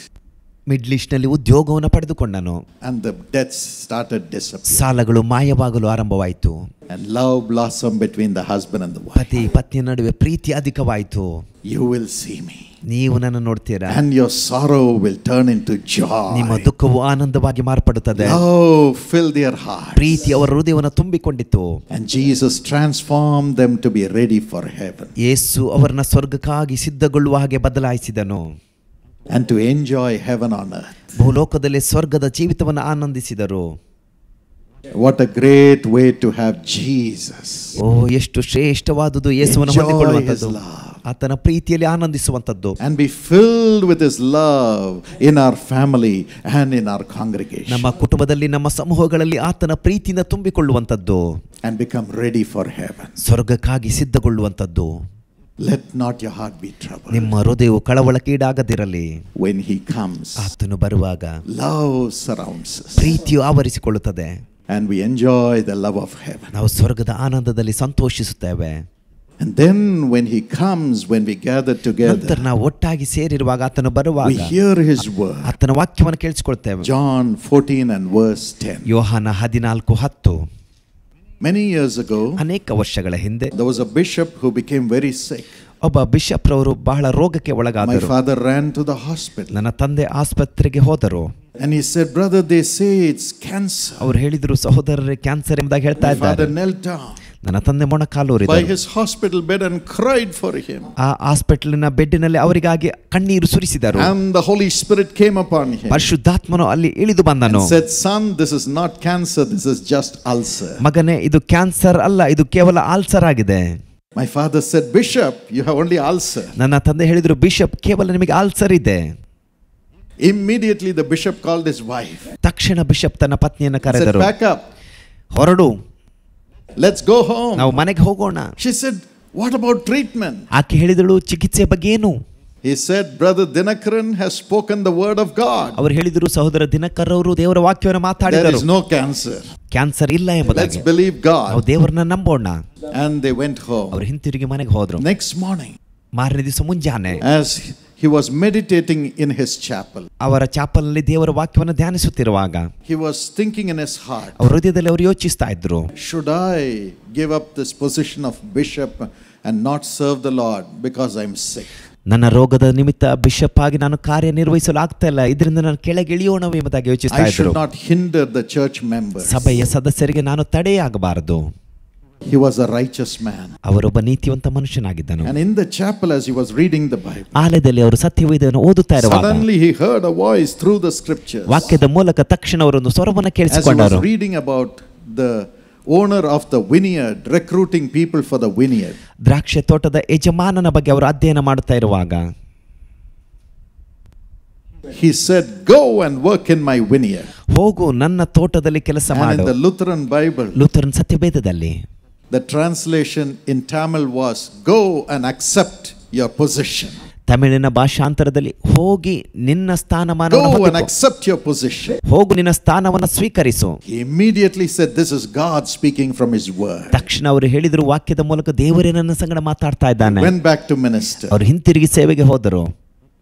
Middle East ನಲ್ಲಿ ಉದ್ಯೋಗವನ್ನು ಪಡೆದುಕೊಂಡನು. And the debts started disappearing. ಸಾಲಗಳು ಮಾಯವಾಗಲು ಆರಂಭವಾಯಿತು. And love blossomed between the husband and the wife. ಪತಿ ಪತ್ನಿಯ ನಡುವೆ ಪ್ರೀತಿ ಅಧಿಕವಾಯಿತು. You will see me. ನೀವು ನನ್ನ ನೋಡ್ತೀರಾ, and your sorrow will turn into joy. ನಿಮ್ಮ ದುಃಖವು ಆನಂದವಾಗಿ ಮಾರ್ಪಡುತ್ತದೆ. Love filled their hearts. ಪ್ರೀತಿ ಅವರ ಹೃದಯವನ್ನು ತುಂಬಿಕೊಂಡಿತು. And Jesus transformed them to be ready for heaven. ಯೇಸು ಅವರನ್ನ ಸ್ವರ್ಗಕ್ಕಾಗಿ ಸಿದ್ಧಗೊಳ್ಳುವ ಹಾಗೆ ಬದಲಾಯಿಸಿದನು. And to enjoy heaven on earth. ಭೂಲೋಕದಲ್ಲಿ ಸ್ವರ್ಗದ ಜೀವಿತವನ್ನು ಆನಂದಿಸಿದರು. What a great way to have Jesus. ಓ, ಎಷ್ಟು ಶ್ರೇಷ್ಠವಾದುದು ಯೇಸುವನ್ನು ಹೊಂದಿಕೊಳ್ಳುವಂಥದ್ದು, ಆತನ ಪ್ರೀತಿಯಲ್ಲಿ ಆನಂದಿಸುವಂಥದ್ದು. And be filled with his love in our family and in our congregation. ನಮ್ಮ ಕುಟುಂಬದಲ್ಲಿ, ನಮ್ಮ ಸಮೂಹಗಳಲ್ಲಿ ಆತನ ಪ್ರೀತಿಯಿಂದ ತುಂಬಿಕೊಳ್ಳುವಂಥದ್ದು. And become ready for heaven. ಸ್ವರ್ಗಕ್ಕಾಗಿ ಸಿದ್ಧಗೊಳ್ಳುವಂಥದ್ದು. Let not your heart be troubled. ನಿಮ್ಮ ಹೃದಯವು ಕಳವಳಕ್ಕೀಡಾಗದಿರಲಿ. When he comes, ಆತನು ಬರುವಾಗ love surrounds us. ಪ್ರೀತಿಯು ಆವರಿಸಿಕೊಳ್ಳುತ್ತದೆ. And we enjoy the love of heaven. ನಾವು ಸ್ವರ್ಗದ ಆನಂದದಲ್ಲಿ ಸಂತೋಷಿಸುತ್ತೇವೆ. And then when he comes, when we gather together, ನಂತರ ನಾವು ಒಟ್ಟಾಗಿ ಸೇರಿರುವಾಗ, ಆತನು ಬರುವಾಗ we hear his word. ಆತನ ವಾಕ್ಯವನ್ನು ಕೇಳಿಸಿಕೊಳ್ತೇವೆ. John 14 and verse 10. ಯೋಹಾನ 14:10. Many years ago, ಅನೇಕ ವರ್ಷಗಳ ಹಿಂದೆ there was a bishop who became very sick. ಒಬ್ಬ ಬಿಷಪ್ ರವರು ಬಹಳ ರೋಗಕ್ಕೆ My ಒಳಗಾದರು. father ran to the hospital. ನನ್ನ ತಂದೆ ಆಸ್ಪತ್ರೆಗೆ ಹೋದರು. And he said, brother, they say it's cancer. ಅವರು ಹೇಳಿದ್ರು, ಸಹೋದರರೇ ಕ್ಯಾನ್ಸರ್ ಎಂಬುದಾಗಿ ಹೇಳ್ತಾ My ಇದ್ದಾರೆ. father knelt down ನನ್ನ ತಂದೆ by ಮೊಣಕಾಲೂರಿದರು. his hospital bed and cried for him. ಆ ಹಾಸ್ಪಿಟಲಿನ ಬೆಡ್ಡಿನಲ್ಲಿ ಅವರಿಗಾಗಿ ಕಣ್ಣೀರು ಸುರಿಸಿದರು. And the Holy Spirit came upon him. ಪರಿಶುದ್ಧಾತ್ಮನು ಅಲ್ಲಿ ಇಳಿದು ಬಂದನು. And said, son, this is not cancer, this is just ulcer. ಮಗನೇ, ಇದು ಕ್ಯಾನ್ಸರ್ ಅಲ್ಲ, ಇದು ಕೇವಲ ಆಲ್ಸರ್ ಆಗಿದೆ. My father said, bishop, you have only ulcer. ನನ್ನ ತಂದೆ ಹೇಳಿದ್ರು, ಬಿಷಪ್, ಕೇವಲ ನಿಮಗೆ ಆಲ್ಸರ್ ಇದೆ. Immediately the bishop called his wife. ತಕ್ಷಣ ಬಿಷಪ್ ತನ್ನ ಪತ್ನಿಯನ್ನು Said, ಕರೆದರು. pack up, ಹೊರಡು, let's go home. ನಾವು ಮನೆಗೆ ಹೋಗೋಣ. She said, what about treatment? ಆಕೆ ಹೇಳಿದಳು, ಚಿಕಿತ್ಸೆ ಬಗ್ಗೆ ಏನು? He said, brother Dinakaran has spoken the word of God. ಅವರು ಹೇಳಿದರು, ಸಹೋದರ ದಿನಕರ್ ಅವರು ದೇವರ ವಾಕ್ಯವನ್ನು There ಮಾತಾಡಿದರು, is no cancer. ಕ್ಯಾನ್ಸರ್ ಇಲ್ಲ Let's ಎಂಬುದಾಗಿ. believe ನಾವು God. ದೇವರನ್ನ ನಂಬೋಣ. And they went home. ಅವರು ಹಿಂತಿರುಗಿ ಮನೆಗೆ ಹೋದ್ರು. Next morning, ಮಾರನೇ ದಿವಸ ಮುಂಜಾನೆ as he was meditating in his chapel, ಅವರ ಚಾಪಲ್ನಲ್ಲಿ ದೇವರ ವಾಕ್ಯವನ್ನು ಧ್ಯಾನಿಸುತ್ತಿರುವಾಗ he was thinking in his heart, ಅವರ ಹೃದಯದಲ್ಲಿ ಅವರು ಯೋಚಿಸ್ತಾ ಇದ್ರು, should I give up this position of bishop and not serve the Lord because I'm sick? ನನ್ನ ರೋಗದ ನಿಮಿತ್ತ ಬಿಷಪ್ ಆಗಿ ನಾನು ಕಾರ್ಯನಿರ್ವಹಿಸಲು ಆಗ್ತಾ ಇಲ್ಲ, ಇದರಿಂದ ನಾನು ಕೆಳಗೆ ಇಳಿಯೋಣವೇ ಎಂಬುದಾಗಿ ಯೋಚಿಸ್ತಾ I ಇದ್ರು. should not hinder the church members. ಸಭೆಯ ಸದಸ್ಯರಿಗೆ ನಾನು ತಡೆಯಾಗಬಾರದು. He was a righteous man. ಅವರೊಬ್ಬ ನೀತಿವಂತ ಮನುಷ್ಯನಾಗಿದ್ದನು. And in the chapel, as he was reading the Bible, ಆಲಯದಲ್ಲಿ ಅವರು ಸತ್ಯವೇದವನ್ನು ಓದುತ್ತಾ ಇರುವಾಗ suddenly he heard a voice through the scriptures. ವಾಕ್ಯದ ಮೂಲಕ ತಕ್ಷಣ ಅವರೊಂದು ಸ್ವರವನ್ನು As he was ಕೇಳಿಸಿಕೊಂಡರು. reading about the owner of the vineyard recruiting people for the vineyard, ದ್ರಾಕ್ಷೆ ತೋಟದ ಯಜಮಾನನ ಬಗ್ಗೆ ಅವರು ಅಧ್ಯಯನ ಮಾಡುತ್ತಾ ಇರುವಾಗ he said, go and work in my vineyard. ಹೋಗು, ನನ್ನ ತೋಟದಲ್ಲಿ ಕೆಲಸ And in ಮಾಡು. the Lutheran Bible, ಲೂಥರನ್ ಸತ್ಯವೇದದಲ್ಲಿ the translation in Tamil was, go and accept your position. ತಮಿಳಿನ ಭಾಷಾಂತರದಲ್ಲಿ ಹೋಗಿ ನಿನ್ನ ಸ್ಥಾನಮಾನವನ್ನು Go and ಹೊಂದಿಕೋ. accept your position. ಹೋಗು, ನಿನ್ನ ಸ್ಥಾನವನ್ನು ಸ್ವೀಕರಿಸು. He immediately said, this is God speaking from his word. ತಕ್ಷಣ ಅವರು ಹೇಳಿದ್ರು, ವಾಕ್ಯದ ಮೂಲಕ ದೇವರೇ ನನ್ನ ಸಂಗಡ ಮಾತಾಡ್ತಾ ಇದ್ದಾನೆ. Went back to minister. ಅವರು ಹಿಂತಿರುಗಿ ಸೇವೆಗೆ ಹೋದರು.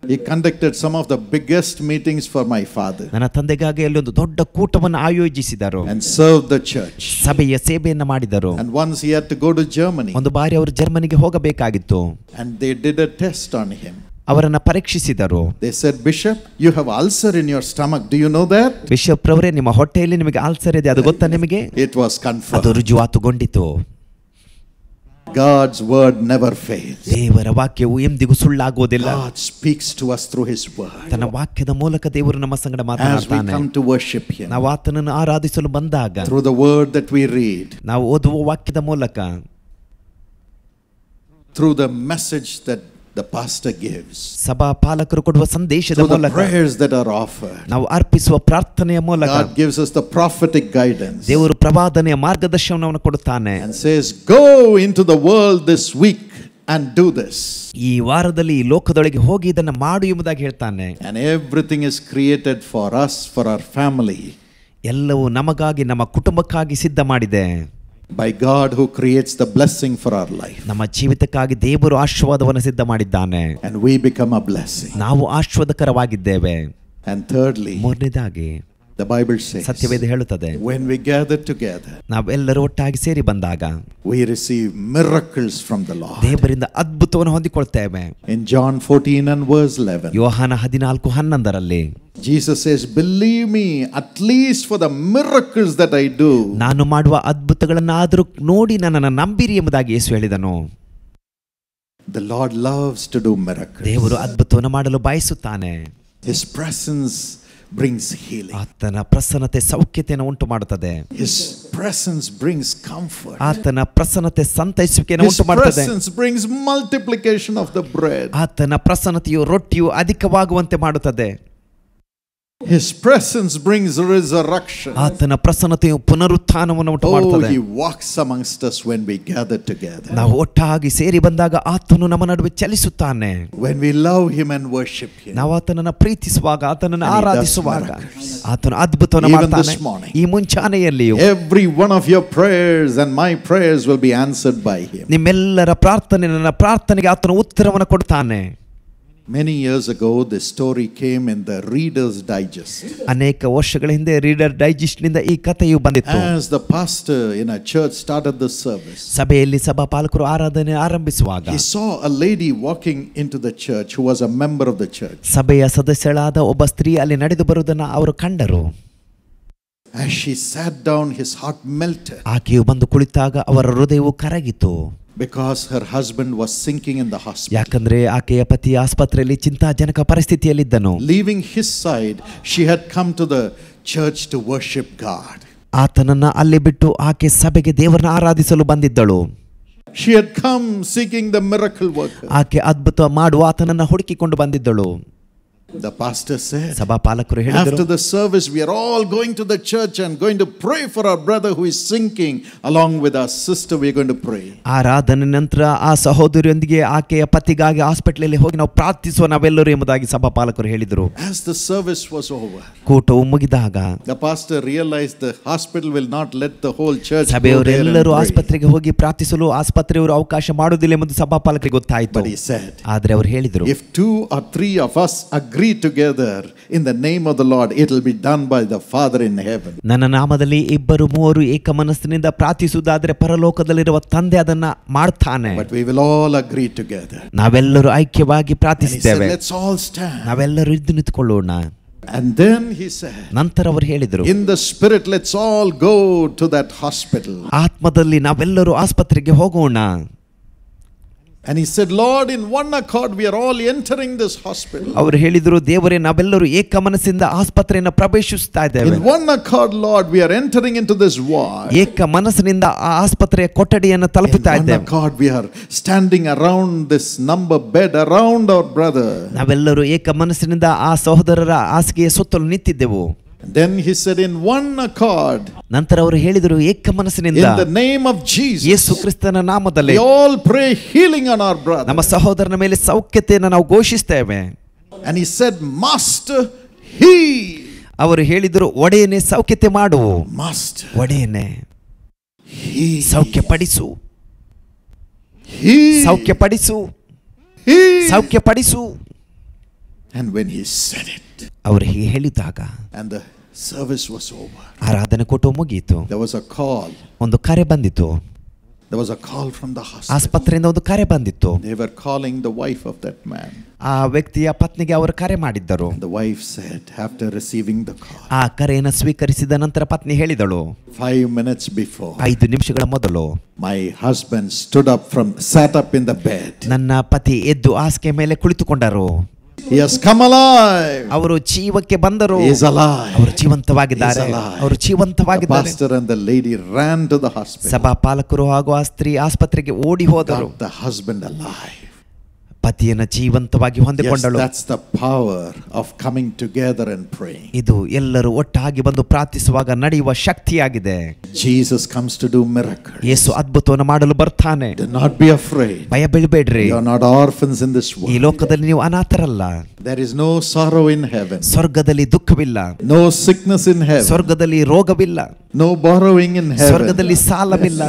He conducted some of the biggest meetings for my father ನನ್ನ ತಂದೆಗಾಗಿ ಅಲ್ಲಿ ಒಂದು ದೊಡ್ಡ ಕೂಟವನ್ನು ಆಯೋಜಿಸಿದರು. and served the church. ಸಭೆಯ ಸೇವೆಯನ್ನು ಮಾಡಿದರು. And once he had to go to Germany, ಒಂದು ಬಾರಿ ಅವರು ಜರ್ಮನಿಗೆ ಹೋಗಬೇಕಾಗಿತ್ತು. and they did a test on him. ಅವರನ್ನ ಪರೀಕ್ಷಿಸಿದರು. They said, bishop, you have ulcer in your stomach, do you know that? Bishop ರವರೇ, ನಿಮ್ಮ ಹೊಟ್ಟೆಯಲ್ಲಿ ನಿಮಗೆ ಆಲ್ಸರ್ ಇದೆ, ಅದು ಗೊತ್ತಾ ನಿಮಗೆ? It was ಅದು confirmed. ರುಜುವಾತುಗೊಂಡಿತು. God's word never fails. ದೇವರ ವಾಕ್ಯವು ಎಂದಿಗೂ ಸುಳ್ಳಾಗುವುದಿಲ್ಲ. God speaks to us through his word. ತನ್ನ ವಾಕ್ಯದ ಮೂಲಕ ದೇವರು ನಮ್ಮ ಸಂಗಡ As we ಮಾತನಾಡ್ತಾನೆ. come to worship him, ನಾವು ಆತನನ್ನು ಆರಾಧಿಸಲು ಬಂದಾಗ through the word that we read, ನಾವು ಓದುವ ವಾಕ್ಯದ ಮೂಲಕ, through the message that the pastor gives, ಸಭಾ ಪಾಲಕರು ಕೊಡುವ ಸಂದೇಶದ through the ಮೂಲಕ, prayers that are offered, ನಾವು ಅರ್ಪಿಸುವ ಪ್ರಾರ್ಥನೆಯ ಮೂಲಕ God gives us the prophetic guidance ದೇವರು ಪ್ರವಾದನೆಯ ಮಾರ್ಗದರ್ಶನವನ್ನು ಕೊಡುತ್ತಾನೆ. and says, go into the world this week and do this. ಈ ವಾರದಲ್ಲಿ ಈ ಲೋಕದೊಳಗೆ ಹೋಗಿ ಇದನ್ನು ಮಾಡು ಎಂಬುದಾಗಿ ಹೇಳ್ತಾನೆ. And everything is created for us, for our family, ಎಲ್ಲವೂ ನಮಗಾಗಿ, ನಮ್ಮ ಕುಟುಂಬಕ್ಕಾಗಿ ಸಿದ್ಧ ಮಾಡಿದೆ. by God who creates the blessing for our life. ನಮ್ಮ ಜೀವಿತಕ್ಕಾಗಿ ದೇವರು ಆಶೀರ್ವಾದವನ್ನು ಸಿದ್ಧ ಮಾಡಿದ್ದಾನೆ. And we become a blessing. ನಾವು ಆಶೀರ್ವಾದಕರವಾಗಿದ್ದೇವೆ. And thirdly, ಮೂರನೇದಾಗಿ, The Bible says, ಸತ್ಯವೇದ ಹೇಳುತ್ತದೆ, when we gather together, ನಾವೆಲ್ಲರೂ ಒಟ್ಟಾಗಿ ಸೇರಿ ಬಂದಾಗ we receive miracles from the Lord. ದೇವರಿಂದ ಅದ್ಭುತವನ್ನು ಹೊಂದಿಕೊಳ್ತೇವೆ. In John 14 and verse 11, ಯೋಹಾನ 14:11 Jesus says, believe me at least for the miracles that I do. ನಾನು ಮಾಡುವ ಅದ್ಭುತಗಳನ್ನಾದರೂ ನೋಡಿ ನನ್ನನ್ನು ನಂಬಿರಿ ಎಂಬುದಾಗಿ ಯೇಸು ಹೇಳಿದನು. The Lord loves to do miracles. ದೇವರು ಅದ್ಭುತವನ್ನು ಮಾಡಲು ಬಯಸುತ್ತಾನೆ. His presence brings healing. ಆತನ ಪ್ರಸನ್ನತೆ ಸೌಖ್ಯತೆಯನ್ನು ಉಂಟು ಮಾಡುತ್ತದೆ. His presence brings comfort. ಆತನ ಪ್ರಸನ್ನತೆ ಸಂತೈಸುವಿಕೆಯನ್ನು His ಉಂಟು ಮಾಡುತ್ತದೆ. presence brings multiplication of the bread. ಆತನ ಪ್ರಸನ್ನತೆಯು ರೊಟ್ಟಿಯು ಅಧಿಕವಾಗುವಂತೆ ಮಾಡುತ್ತದೆ. His presence brings resurrection. ಆತನ ಪ್ರಸನ್ನತೆಯು ಪುನರುತ್ಥಾನವನ್ನು ಉಂಟು ಮಾಡುತ್ತದೆ. He walks amongst us when we gather together. ನಾವು ಒಟ್ಟಾಗಿ ಸೇರಿ ಬಂದಾಗ ಆತನು ನಮ್ಮ ನಡುವೆ ಚಲಿಸುತ್ತಾನೆ. When we love him and worship him. ನಾವು ಆತನನ್ನು ಪ್ರೀತಿಸುವಾಗ, ಆತನನ್ನು ಆರಾಧಿಸುವಾಗ ಆತನು ಅದ್ಭುತವನ್ನು ಮಾಡ್ತಾನೆ. ಈ ಮುಂಚಾನೆಯಲ್ಲಿಯೂ every one of your prayers and my prayers will be answered by him. ನಿಮ್ಮೆಲ್ಲರ ಪ್ರಾರ್ಥನೆ, ನನ್ನ ಪ್ರಾರ್ಥನೆಗೆ ಆತನು ಉತ್ತರವನ್ನು ಕೊಡ್ತಾನೆ. Many years ago, this story came in the Reader's Digest. ಅನೇಕ ವರ್ಷಗಳ ಹಿಂದೆ ರೀಡರ್ ಡೈಜೆಸ್ಟ್ ನಿಂದ ಈ ಕಥೆಯು ಬಂದಿತ್ತು. As the pastor in a church started the service, ಸಭೆಯಲ್ಲಿ ಸಭಾಪಾಲಕರು ಆರಾಧನೆ ಆರಂಭಿಸುವಾಗ he saw a lady walking into the church who was a member of the church. ಸಭೆಯ ಸದಸ್ಯಳಾದ ಒಬ್ಬ ಸ್ತ್ರೀ ಅಲ್ಲಿ ನಡೆದು ಬರುವುದನ್ನು ಅವರು ಕಂಡರು. As she sat down, his heart melted. ಆಕೆಯು ಬಂದು ಕುಳಿತಾಗ ಅವರ ಹೃದಯವು ಕರಗಿತು. Because her husband was sinking in the hospital. ಯಾಕಂದ್ರೆ ಆಕೆಯ ಪತಿ ಆಸ್ಪತ್ರೆಯಲ್ಲಿ ಚಿಂತಾಜನಕ ಪರಿಸ್ಥಿತಿಯಲ್ಲಿದ್ದನು. Leaving his side, she had come to the church to worship God. ಆತನನ್ನ ಅಲ್ಲಿ ಬಿಟ್ಟು ಆಕೆ ಸಭೆಗೆ ದೇವರನ್ನ ಆರಾಧಿಸಲು ಬಂದಿದ್ದಳು. She had come seeking the miracle worker. ಆಕೆ ಅದ್ಭುತ ಮಾಡುವ ಆತನನ್ನ ಹುಡುಕಿಕೊಂಡು ಬಂದಿದ್ದಳು. The pastor said, ಸಭಾಪಾಲಕರು ಹೇಳಿದರು, after the service we are all going to the church and going to pray for our brother who is sinking. Along with our sister we are going to pray. ಆರಾಧನೆ ನಂತರ ಆ ಸಹೋದರಿಯೊಂದಿಗೆ ಆಕೆಯ ಪತಿಗಾಗಿ hospital ಹೋಗಿ ನಾವು ಪ್ರಾರ್ಥಿಸುವ ನಾವೆಲ್ಲರೂ ಎಂಬುದಾಗಿ ಸಭಾಪಾಲಕರು ಹೇಳಿದರು. As the service was over, ಕೂಟವು ಮುಗಿದಾಗ the pastor realized the hospital will not let the whole church go there ಸಭೆಯವರೆಲ್ಲರೂ and pray. ಆಸ್ಪತ್ರೆಗೆ ಹೋಗಿ ಪ್ರಾರ್ಥಿಸಲು ಆಸ್ಪತ್ರೆಯವರು ಅವಕಾಶ ಮಾಡುವುದಿಲ್ಲ ಎಂಬುದು ಸಭಾಪಾಲಕರಿಗೆ ಗೊತ್ತಾಯಿತು. But he said, ಆದರೆ ಅವರು ಹೇಳಿದರು, if 2 or 3 of us agree together in the name of the Lord, it will be done by the Father in heaven. ನನ್ನ ನಾಮದಲ್ಲಿ 2-3 ಏಕ ಮನಸ್ಸಿನಿಂದ ಪ್ರಾರ್ಥಿಸುವುದಾದರೆ ಪರಲೋಕದಲ್ಲಿರುವ ತಂದೆ ಅದನ್ನ ಮಾಡ್ತಾನೆ. But we will all agree together. ನಾವೆಲ್ಲರೂ ಐಕ್ಯವಾಗಿ And he said, ಪ್ರಾರ್ಥಿಸುತ್ತೇವೆ. let's all stand. ನಾವೆಲ್ಲರೂ ಎದ್ದು ನಿಂತುಕೊಳ್ಳೋಣ. And then he said, ನಂತರ ಅವರು ಹೇಳಿದರು, in the spirit, let's all go to that hospital. ಆತ್ಮದಲ್ಲಿ ನಾವೆಲ್ಲರೂ ಆಸ್ಪತ್ರೆಗೆ ಹೋಗೋಣ. And he said, Lord, in one accord we are all entering this hospital. ಅವರು ಹೇಳಿದರು, ದೇವರೇ ನಾವೆಲ್ಲರೂ ಏಕ ಮನಸ್ಸಿಂದ ಆಸ್ಪತ್ರೆಯನ್ನು ಪ್ರವೇಶಿಸುತ್ತಾ ಇದ್ದೇವೆ. In one accord, Lord, we are entering into this ward. ಏಕ ಮನಸ್ಸಿನಿಂದ ಆ ಆಸ್ಪತ್ರೆಯ ಕೊಠಡಿಯನ್ನು ತಲುಪುತ್ತಾ In one ಇದ್ದೇವೆ. accord, we are standing around this number bed, around our brother. ನಾವೆಲ್ಲರೂ ಏಕ ಮನಸ್ಸಿನಿಂದ ಆ ಸಹೋದರರ ಹಾಸಿಗೆಯ ಸುತ್ತಲೂ ನಿಂತಿದ್ದೆವು. Then he said, in one accord, ನಂತರ ಅವರು ಹೇಳಿದರು, ಏಕ ಮನಸ್ಸಿನಿಂದ in the name of Jesus, ಯೇಸು ಕ್ರಿಸ್ತನ ನಾಮದಲ್ಲಿ we all pray healing on our brother. ನಮ್ಮ ಸಹೋದರನ ಮೇಲೆ ಸೌಖ್ಯತೆಯನ್ನು ನಾವು ಘೋಷಿಸ್ತೇವೆ. And he said, Master, heal. ಅವರು ಹೇಳಿದರು, ಒಡೆಯನೇ ಸೌಖ್ಯತೆ ಮಾಡು. Master, ಒಡೆಯನೇ heal. ಸೌಖ್ಯಪಡಿಸು, Heal. ಸೌಖ್ಯಪಡಿಸು, Heal. ಸೌಖ್ಯಪಡಿಸು. And when he said it, ಅವರು ಹೀಗೆ ಹೇಳಿದಾಗ and the service was over, ಆರಾಧನೆ ಕೊಟ್ಟು ಮುಗಿಯಿತು. there was a call. ಒಂದು ಕರೆ ಬಂದಿತು. There was a call from the hospital. ಆಸ್ಪತ್ರೆಯಿಂದ ಒಂದು ಕರೆ ಬಂದಿತ್ತು. They were calling the wife of that man. ಆ ವ್ಯಕ್ತಿಯ ಪತ್ನಿಗೆ ಅವರು ಕರೆ ಮಾಡಿದ್ದರು. The wife said, after receiving the call, ಆ ಕರೆಯನ್ನು ಸ್ವೀಕರಿಸಿದ ನಂತರ ಪತ್ನಿ ಹೇಳಿದಳು, 5 minutes before, 5 ನಿಮಿಷಗಳ ಮೊದಲು my husband sat up in the bed. ನನ್ನ ಪತಿ ಎದ್ದು ಹಾಸಿಗೆ ಮೇಲೆ ಕುಳಿತುಕೊಂಡರು. He has come alive. ಅವರು ಜೀವಕ್ಕೆ ಬಂದರು. He is alive. ಅವರು ಜೀವಂತವಾಗಿದ್ದಾರೆ. He is alive. ಅವರು The ಜೀವಂತವಾಗಿದ್ದಾರೆ. pastor and the lady ran to the hospital. ಸಭಾಪಾಲಕರು ಹಾಗೂ ಆ ಸ್ತ್ರೀ ಆಸ್ಪತ್ರೆಗೆ ಓಡಿ ಹೋದರು. Got the husband alive. ಪತಿಯನ್ನು ಜೀವಂತವಾಗಿ Yes, ಹೊಂದಿಕೊಂಡಳು. that's the power of coming together and praying. ಇದು ಎಲ್ಲರೂ ಒಟ್ಟಾಗಿ ಬಂದು ಪ್ರಾರ್ಥಿಸುವಾಗ ನಡೆಯುವ ಶಕ್ತಿಯಾಗಿದೆ. Jesus comes to do miracles. ಯೇಸು ಅದ್ಭುತವನ್ನು ಮಾಡಲು ಬರ್ತಾನೆ. Do not be afraid. ಭಯ ಬೀಳಬೇಡ್ರಿ. You are not orphans in this ಈ world. ಲೋಕದಲ್ಲಿ ನೀವು ಅನಾಥರಲ್ಲ. There is no sorrow in heaven. ಸ್ವರ್ಗದಲ್ಲಿ ದುಃಖವಿಲ್ಲ. No sickness in heaven. ಸ್ವರ್ಗದಲ್ಲಿ ರೋಗವಿಲ್ಲ. No borrowing in heaven. ಸ್ವರ್ಗದಲ್ಲಿ ಸಾಲವಿಲ್ಲ.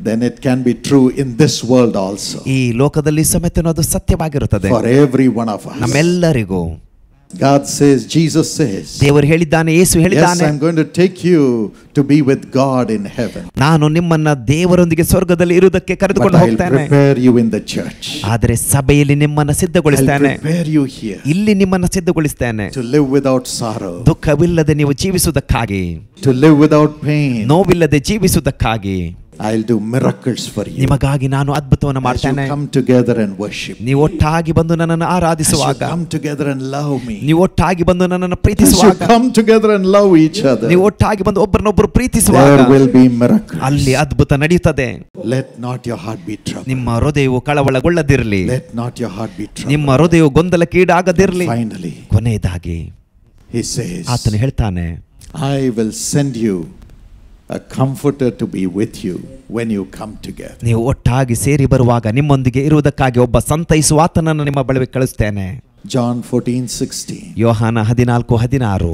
Then it can be true in this world also. ಈ ಲೋಕದಲ್ಲಿ ಸಮೇತ ಅದು ಸತ್ಯವಾಗಿರುತ್ತದೆ For every one of us. ನಮ್ಮೆಲ್ಲರಿಗೂ. God says, Jesus says, ದೇವರು ಹೇಳಿದ್ದಾನೆ, ಯೇಸು yes, ಹೇಳಿದ್ದಾನೆ, I'm going to take you to be with God in heaven. ನಾನು ನಿಮ್ಮನ್ನ ದೇವರೊಂದಿಗೆ ಸ್ವರ್ಗದಲ್ಲಿ ಇರುವುದಕ್ಕೆ But ಕರೆದುಕೊಂಡು I'll ಹೋಗ್ತೇನೆ. prepare you in the church. ಆದರೆ ಸಭೆಯಲ್ಲಿ ನಿಮ್ಮನ್ನ I'll ಸಿದ್ಧಗೊಳಿಸ್ತೇನೆ, prepare you here ಇಲ್ಲಿ ನಿಮ್ಮನ್ನ ಸಿದ್ಧಗೊಳಿಸ್ತೇನೆ, to live without sorrow, ದುಃಖವಿಲ್ಲದೆ ನೀವು ಜೀವಿಸುವುದಕ್ಕಾಗಿ, to live without pain. ನೋವಿಲ್ಲದೆ ಜೀವಿಸುವುದಕ್ಕಾಗಿ. I'll do miracles for you. ನಿಮಗಾಗಿ ನಾನು ಅದ್ಭುತವನ್ನು As you ಮಾಡ್ತೇನೆ. come together and worship, ನೀವು ಒಟ್ಟಾಗಿ ಬಂದು ನನ್ನನ್ನು as you ಆರಾಧಿಸುವಾಗ, come together and love me, ನೀವು ಒಟ್ಟಾಗಿ ಬಂದು ನನ್ನನ್ನು as you ಪ್ರೀತಿಸುವಾಗ, come together and love each other, ನೀವು ಒಟ್ಟಾಗಿ ಬಂದು ಒಬ್ಬರನ್ನೊಬ್ಬರು ಪ್ರೀತಿಸುವಾಗ there will be miracles. ಅಲ್ಲಿ ಅದ್ಭುತ ನಡೆಯುತ್ತದೆ. Let not your heart be troubled. ನಿಮ್ಮ ಹೃದಯವು ಕಳವಳಗೊಳ್ಳದಿರಲಿ, Let not your heart be troubled. ನಿಮ್ಮ ಹೃದಯವು ಗೊಂದಲಕ್ಕೀಡಾಗದಿರಲಿ. Finally, ಕೊನೆಯದಾಗಿ he says, ಆತನು ಹೇಳ್ತಾನೆ, I will send you a comforter to be with you when you come together. ನೀವು ಒಟ್ಟಾಗಿ ಸೇರಿ ಬರುವಾಗ ನಿಮ್ಮೊಂದಿಗೆ ಇರುವುದಕ್ಕಾಗಿ ಒಬ್ಬ ಸಂತೈಸುವ ಆತನನ್ನು ನಿಮ್ಮ ಬಳಿಗೆ ಕಳಿಸ್ತೇನೆ. John 14:16. ಯೋಹಾನ 14:16.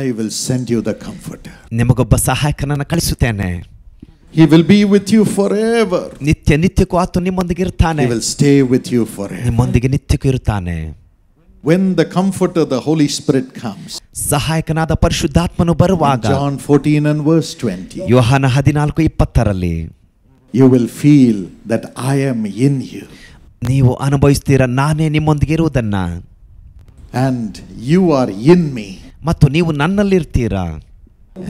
I will send you the comforter. ನಿಮಗೊಬ್ಬ ಸಹಾಯಕನನ್ನು ಕಳಿಸುತ್ತೇನೆ. He will be with you forever. ನಿತ್ಯಕ್ಕೂ ಆತನು ನಿಮ್ಮೊಂದಿಗೆ ಇರ್ತಾನೆ. He will stay with you forever. ನಿಮ್ಮೊಂದಿಗೆ ನಿತ್ಯಕ್ಕೂ ಇರ್ತಾನೆ. When the comforter, the Holy Spirit comes, ಸಹಾಯಕನಾದ ಪರಿಶುದ್ಧಾತ್ಮನು ಬರುವಾಗ, John 14 and verse 20, ಯೋಹಾನ 14:20, you will feel that I am in you. ನೀವು ಅನುಭವಿಸ್ತೀರ ನಾನೇ ನಿಮ್ಮೊಂದಿಗೆ ಇರುವುದನ್ನ, and you are in me, ಮತ್ತು ನೀವು ನನ್ನಲ್ಲಿರ್ತೀರಾ,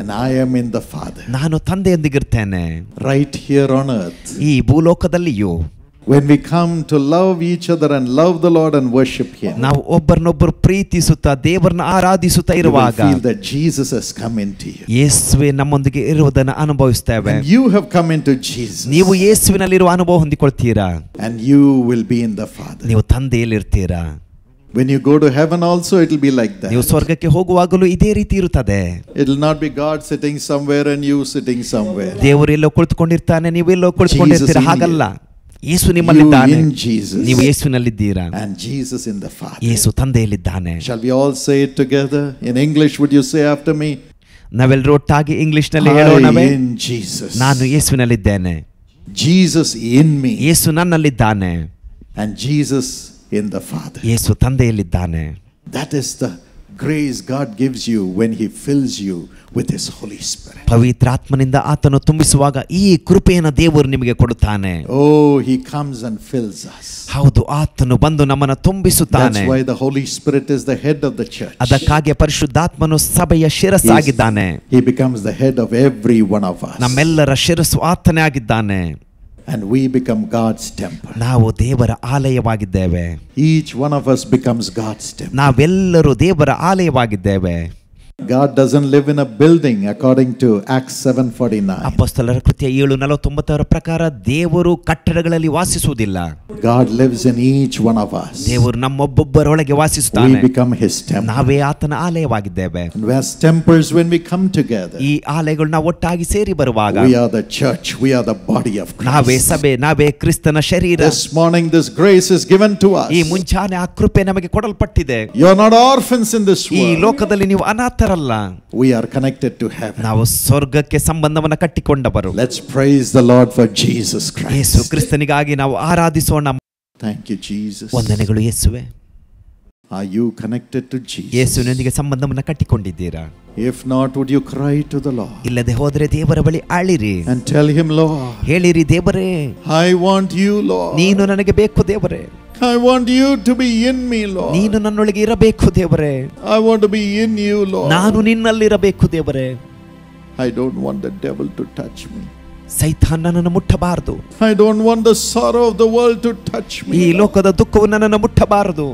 and I am in the Father. ನಾನು ತಂದೆಯೊಂದಿಗಿರ್ತೇನೆ. Right here on earth, ಈ ಭೂಲೋಕದಲ್ಲಿಯೂ when we come to love each other and love the Lord and worship Him, ನಾವು ಒಬ್ಬರನ್ನೊಬ್ಬರು ಪ್ರೀತಿಸುತ್ತಾ ದೇವರನ್ನ ಆರಾಧಿಸುತ್ತಾ you will ಇರುವಾಗ feel that Jesus has come into you. ಯೇಸುವೆ ನಮ್ಮೊಂದಿಗೆ ಇರುವುದನ್ನು ಅನುಭವಿಸ್ತೇವೆ. And you have come into Jesus. ನೀವು ಯೇಸುವಿನಲ್ಲಿರುವ ಅನುಭವ ಹೊಂದಿಕೊಳ್ತೀರಾ, and you will be in the Father. ನೀವು ತಂದೆಯಲ್ಲಿರ್ತೀರಾ. When you go to heaven also, it will be like that. ನೀವು ಸ್ವರ್ಗಕ್ಕೆ ಹೋಗುವಾಗಲೂ ಇದೇ ರೀತಿ ಇರುತ್ತದೆ. It will not be God sitting somewhere and you sitting somewhere. ದೇವರು ಎಲ್ಲೋ ಕುಳಿತುಕೊಂಡಿರ್ತಾನೆ, ನೀವು ಎಲ್ಲೋ ಕುಳಿತುಕೊಂಡಿರ್ತೀರಾ. ಹಾಗಲ್ಲ, ಯೇಸು You ನಿಮ್ಮಲ್ಲಿದ್ದಾನೆ, in Jesus, ನೀವು ಯೇಸುವಿನಲ್ಲಿದ್ದೀರಾ, and Jesus in the Father. Yesu ತಂದೆಯಲ್ಲಿದ್ದಾನೆ. Shall we all say it together? In English, would you say after me? ನಾವೆಲ್ಲರೂ ಒಟ್ಟಾಗಿ English ನಲ್ಲಿ I ಹೇಳೋಣವೇ? in Jesus. ನಾನು ಯೇಸುವಿನಲ್ಲಿದ್ದೇನೆ, Jesus in me, Yesu ನನ್ನಲ್ಲಿದ್ದಾನೆ, and Jesus in the Father. Yesu ತಂದೆಯಲ್ಲಿದ್ದಾನೆ. That is the grace God gives you when He fills you with His Holy Spirit. ಪವಿತ್ರಾತ್ಮನಿಂದ ಆತನು ತುಂಬಿಸುವಾಗ ಈ ಕೃಪೆಯನ್ನು ದೇವರು ನಿಮಗೆ ಕೊಡುತ್ತಾನೆ. Oh, He comes and fills us. ಹೌದು, ಆತನು ಬಂದು ನಮ್ಮನ್ನು ತುಂಬಿಸುತ್ತಾನೆ. That's why the Holy Spirit is the head of the church. ಅದಕ್ಕಾಗಿ ಪರಿಶುದ್ಧಾತ್ಮನು ಸಭೆಯ ಶಿರಸ್ಸಾಗಿದ್ದಾನೆ. He becomes the head of every one of us. ನಮ್ಮೆಲ್ಲರ ಶಿರಸ್ಸು ಆತನೇ ಆಗಿದ್ದಾನೆ. And we become God's temple. ನಾವು ದೇವರ ಆಲಯವಾಗಿದ್ದೇವೆ. Each one of us becomes God's temple. ನಾವೆಲ್ಲರೂ ದೇವರ ಆಲಯವಾಗಿದ್ದೇವೆ. God doesn't live in a building according to Acts 7:49. ಅಪೊಸ್ತಲರ ಕೃತ್ಯ 7:49 ಪ್ರಕಾರ ದೇವರು ಕಟ್ಟಡಗಳಲ್ಲಿ ವಾಸಿಸುವುದಿಲ್ಲ. God lives in each one of us. ದೇವರು ನಮ್ಮೊಬ್ಬೊಬ್ಬರೊಳಗೆ We ವಾಸಿಸುತ್ತಾನೆ. become His temple. ನಾವೇ ಆತನ ಆಲಯವಾಗಿದ್ದೇವೆ. And as temples, when we come together, ಈ ಆಲಯಗಳು ನಾವು ಒಟ್ಟಾಗಿ ಸೇರಿ ಬರುವಾಗ we are the church, we are the body of ನಾವೇ Christ. ಸಭೆ, ನಾವೇ ಕ್ರಿಸ್ತನ ಶರೀರ. This morning this grace is given to us. ಈ ಮುಂಚಾನೆ ಆ ಕೃಪೆ ನಮಗೆ ಕೊಡಲ್ಪಟ್ಟಿದೆ. You are not orphans in this ಈ world. ಲೋಕದಲ್ಲಿ ನೀವು ಅನಾಥರಲ್ಲ, We are connected to heaven. ನಾವು ಸ್ವರ್ಗಕ್ಕೆ ಸಂಬಂಧವನ್ನು ಕಟ್ಟಿಕೊಂಡವರು. Let's praise the Lord for Jesus Yesu Christ. ಕ್ರಿಸ್ತನಿಗಾಗಿ ನಾವು ಆರಾಧಿಸೋಣ. Thank you, Jesus. ವಂದನೆಗಳು ಯೇಸುವೆ. Are you connected to Jesus? ಯೇಸುವಿನೊಂದಿಗೆ ಸಂಬಂಧವನ್ನು ಕಟ್ಟಿಕೊಂಡಿದ್ದೀರಾ? If not, would you cry to the Lord ಇಲ್ಲದೆ ಹೋದರೆ ದೇವರ ಬಳಿ ಅಳಿರಿ, and tell Him, Lord, ಹೇಳಿರಿ, ದೇವರೇ I want you, Lord. ನೀನು ನನಗೆ ಬೇಕು ದೇವರೇ, I want you to be in me, Lord. ನೀನು ನನ್ನೊಳಗೆ ಇರಬೇಕು ದೇವರೇ, I want to be in you, Lord. ನಾನು ನಿನ್ನಲ್ಲಿರಬೇಕು ದೇವರೇ. I don't want the devil to touch me. ಸೈತಾನ ನನ್ನನ್ನು ಮುಟ್ಟಬಾರದು. I don't want the sorrow of the world to touch me. ಈ ಲೋಕದ ದುಃಖವು ನನ್ನನ್ನು ಮುಟ್ಟಬಾರದು.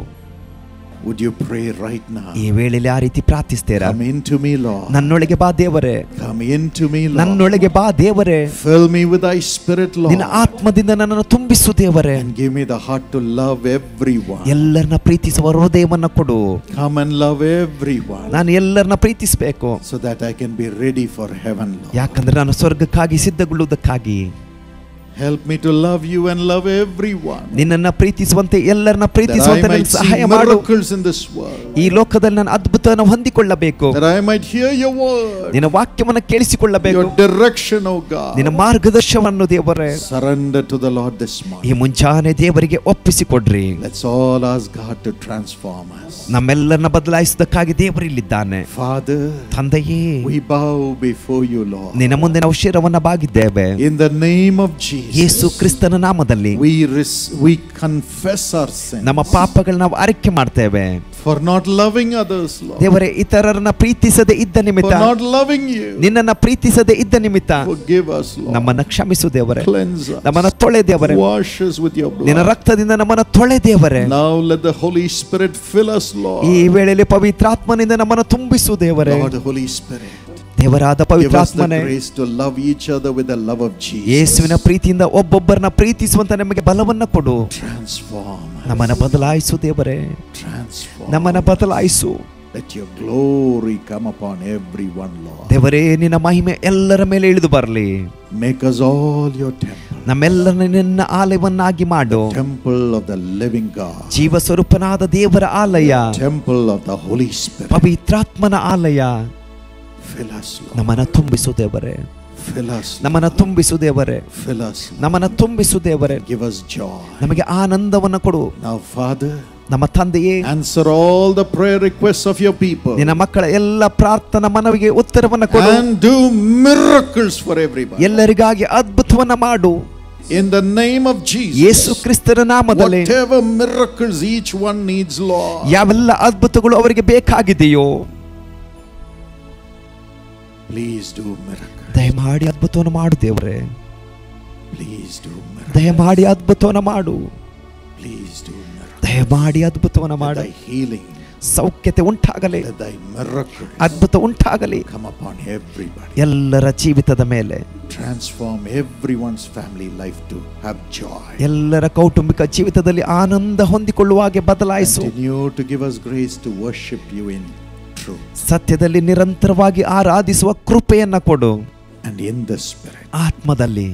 Would you pray right now? ಈ ವೇಳೆಯಲ್ಲಿ ಆ ರೀತಿ ಪ್ರಾರ್ಥಿಸ್ತೀರಾ? Come into me, Lord. ನನ್ನೊಳಗೆ ಬಾ ದೇವರೇ, Come into me, Lord. ನನ್ನೊಳಗೆ ಬಾ ದೇವರೇ, Fill me with thy spirit, Lord. ನಿನ್ನ ಆತ್ಮದಿಂದ ನನ್ನನ್ನು ತುಂಬಿಸು ದೇವರೇ. And give me the heart to love everyone. ಎಲ್ಲರನ್ನ ಪ್ರೀತಿಸುವ ಹೃದಯವನ್ನು ಕೊಡು. Come and love everyone. ನಾನು ಎಲ್ಲರನ್ನ ಪ್ರೀತಿಸಬೇಕು, So that I can be ready for heaven, Lord. ಯಾಕಂದ್ರೆ ನಾನು ಸ್ವರ್ಗಕ್ಕಾಗಿ ಸಿದ್ಧಗೊಳ್ಳುವುದಕ್ಕಾಗಿ. Help me to love you and love everyone. ನಿನ್ನನ್ನು ಪ್ರೀತಿಸುವಂತೆ ಎಲ್ಲರನ್ನ That I ಪ್ರೀತಿಸುವಂತೆ might ನನಗೆ see ಸಹಾಯ ಮಾಡು. miracles in this world. ಈ ಲೋಕದಲ್ಲಿ ನಾನು ಅದ್ಭುತವನ್ನು ಹೊಂದಿಕೊಳ್ಳಬೇಕು. That I might hear your word. ನಿನ್ನ ವಾಕ್ಯವನ್ನು ಕೇಳಿಸಿಕೊಳ್ಳಬೇಕು. Your direction, oh God. ನಿನ್ನ ಮಾರ್ಗದರ್ಶನವನ್ನು ದೇವರೇ Surrender to the Lord this ಈ morning. ಮುಂಜಾನೆ ದೇವರಿಗೆ ಒಪ್ಪಿಸಿಕೊಡ್ರಿ. Let's all ask God to transform us. ನಮ್ಮೆಲ್ಲರನ್ನ ಬದಲಾಯಿಸುವುದಕ್ಕಾಗಿ ದೇವರಿಲ್ಲಿದ್ದಾನೆ. Father, ತಂದೆಯೇ, we bow before you, Lord. ನಿನ್ನ ಮುಂದೆ ನಾವು ಶಿರವನ್ನು ಬಾಗಿದ್ದೇವೆ. In the name of Jesus. ಯೇಸು ಕ್ರಿಸ್ತನ ನಾಮದಲ್ಲಿ we confess our sins. ನಮ್ಮ ಪಾಪಗಳನ್ನ ನಾವು ಅರಿಕೆ ಮಾಡ್ತೇವೆ. For not loving others, Lord. ದೇವರೇ, ಇತರರನ್ನ ಪ್ರೀತಿಸದೆ ಇದ್ದ ನಿಮಿತ್ತ, For not loving you. ನಿನ್ನನ್ನ ಪ್ರೀತಿಸದೆ ಇದ್ದ ನಿಮಿತ್ತ Forgive us, Lord. ನಮ್ಮನ್ನ ಕ್ಷಮಿಸು ದೇವರೇ. Cleanse us. ನಮ್ಮನ್ನ ತೊಳೆ ದೇವರೇ. Wash us with your blood. ನಿನ್ನ ರಕ್ತದಿಂದ ನಮ್ಮನ್ನ ತೊಳೆ ದೇವರೇ. Now let the Holy Spirit fill us, Lord. ಈ ವೇಳೆಯಲ್ಲಿ ಪವಿತ್ರಾತ್ಮನಿಂದ ನಮ್ಮನ್ನ ತುಂಬಿಸು ದೇವರೇ. Lord, Holy Spirit. ದೇವರಾದ ಪವಿತ್ರಾತ್ಮನೇ, give us the grace to love each other with the love of Jesus. ಯೇಸುವಿನ ಪ್ರೀತಿಯಿಂದ ಒಬ್ಬೊಬ್ಬರನ್ನ ಪ್ರೀತಿಸುವಂತ ನಮಗೆ ಬಲವನ್ನ ಕೊಡು. Transform us. ನಮ್ಮನ್ನ ಬದಲಾಯಿಸು ದೇವರೇ. Transform. ನಮ್ಮನ್ನ ಬದಲಾಯಿಸು. Let your glory come upon everyone, Lord. ದೇವರೇ, ನಿನ್ನ ಮಹಿಮೆ ಎಲ್ಲರ ಮೇಲೆ ಇಳಿದು ಬರಲಿ. Make us all your temple. ನಮ್ಮೆಲ್ಲರನ್ನ ನಿನ್ನ ಆಲಯವನ್ನಾಗಿ ಮಾಡು. Temple of the living God. ಜೀವ ಸ್ವರೂಪನಾದ ದೇವರ ಆಲಯ. Temple of the Holy Spirit. ಪವಿತ್ರಾತ್ಮನ ಆಲಯ. Fill us, Lord. ನಮ್ಮನ್ನ ತುಂಬಿಸು ದೇವರೇ. Fill us. ನಮ್ಮನ್ನ ತುಂಬಿಸು ದೇವರೇ. Fill us. ನಮ್ಮನ್ನ ತುಂಬಿಸು ದೇವರೇ. Give us joy. ನಮಗೆ ಆನಂದವನ್ನ ಕೊಡು. Now, Father, ನಮ್ಮ ತಂದೆಯೇ, answer all the prayer requests of your people. ನಿನ್ನ ಮಕ್ಕಳ ಎಲ್ಲ ಪ್ರಾರ್ಥನಾ ಮನವಿಗೆ ಉತ್ತರವನ್ನ ಕೊಡು. And do miracles for everybody. ಎಲ್ಲರಿಗಾಗಿ ಅದ್ಭುತವನ್ನ ಮಾಡು. In the name of Jesus. ಯೇಸು ಕ್ರಿಸ್ತನ ನಾಮದಲ್ಲಿ Whatever miracles each one needs, Lord. ಯಾವೆಲ್ಲ ಅದ್ಭುತಗಳು ಅವರಿಗೆ ಬೇಕಾಗಿದೆಯೋ, Please do miracles. ದಯಮಾಡಿ ಅದ್ಭುತವನ್ನು ಮಾಡು ದೇವರೇ. Please do miracles. ದಯಮಾಡಿ ಅದ್ಭುತವನ್ನು ಮಾಡು. Please do miracles. ದಯಮಾಡಿ ಅದ್ಭುತವನ್ನು ಮಾಡು. Thy healing, ಸೌಖ್ಯತೆ ಉಂಟಾಗಲಿ. let thy miracles ಅದ್ಭುತ ಉಂಟಾಗಲಿ come upon everybody. ಎಲ್ಲರ ಜೀವಿತದ ಮೇಲೆ. Transform everyone's family life to have joy. ಎಲ್ಲರ ಕೌಟುಂಬಿಕ ಜೀವಿತದಲ್ಲಿ ಆನಂದ ಹೊಂದಿಕೊಳ್ಳುವ ಹಾಗೆ ಬದಲಾಯಿಸು. Continue to give us grace to worship you in truth. ಸತ್ಯದಲ್ಲಿ ನಿರಂತರವಾಗಿ ಆರಾಧಿಸುವ ಕೃಪೆಯನ್ನ ಕೊಡು. And in the Spirit. ಆತ್ಮದಲ್ಲಿ.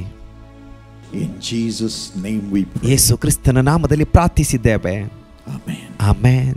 In Jesus' name we pray. ಯೇಸು ಕ್ರಿಸ್ತನ ನಾಮದಲ್ಲಿ ಪ್ರಾರ್ಥಿಸಿದ್ದೇವೆ. Amen. ಆಮೆನ್.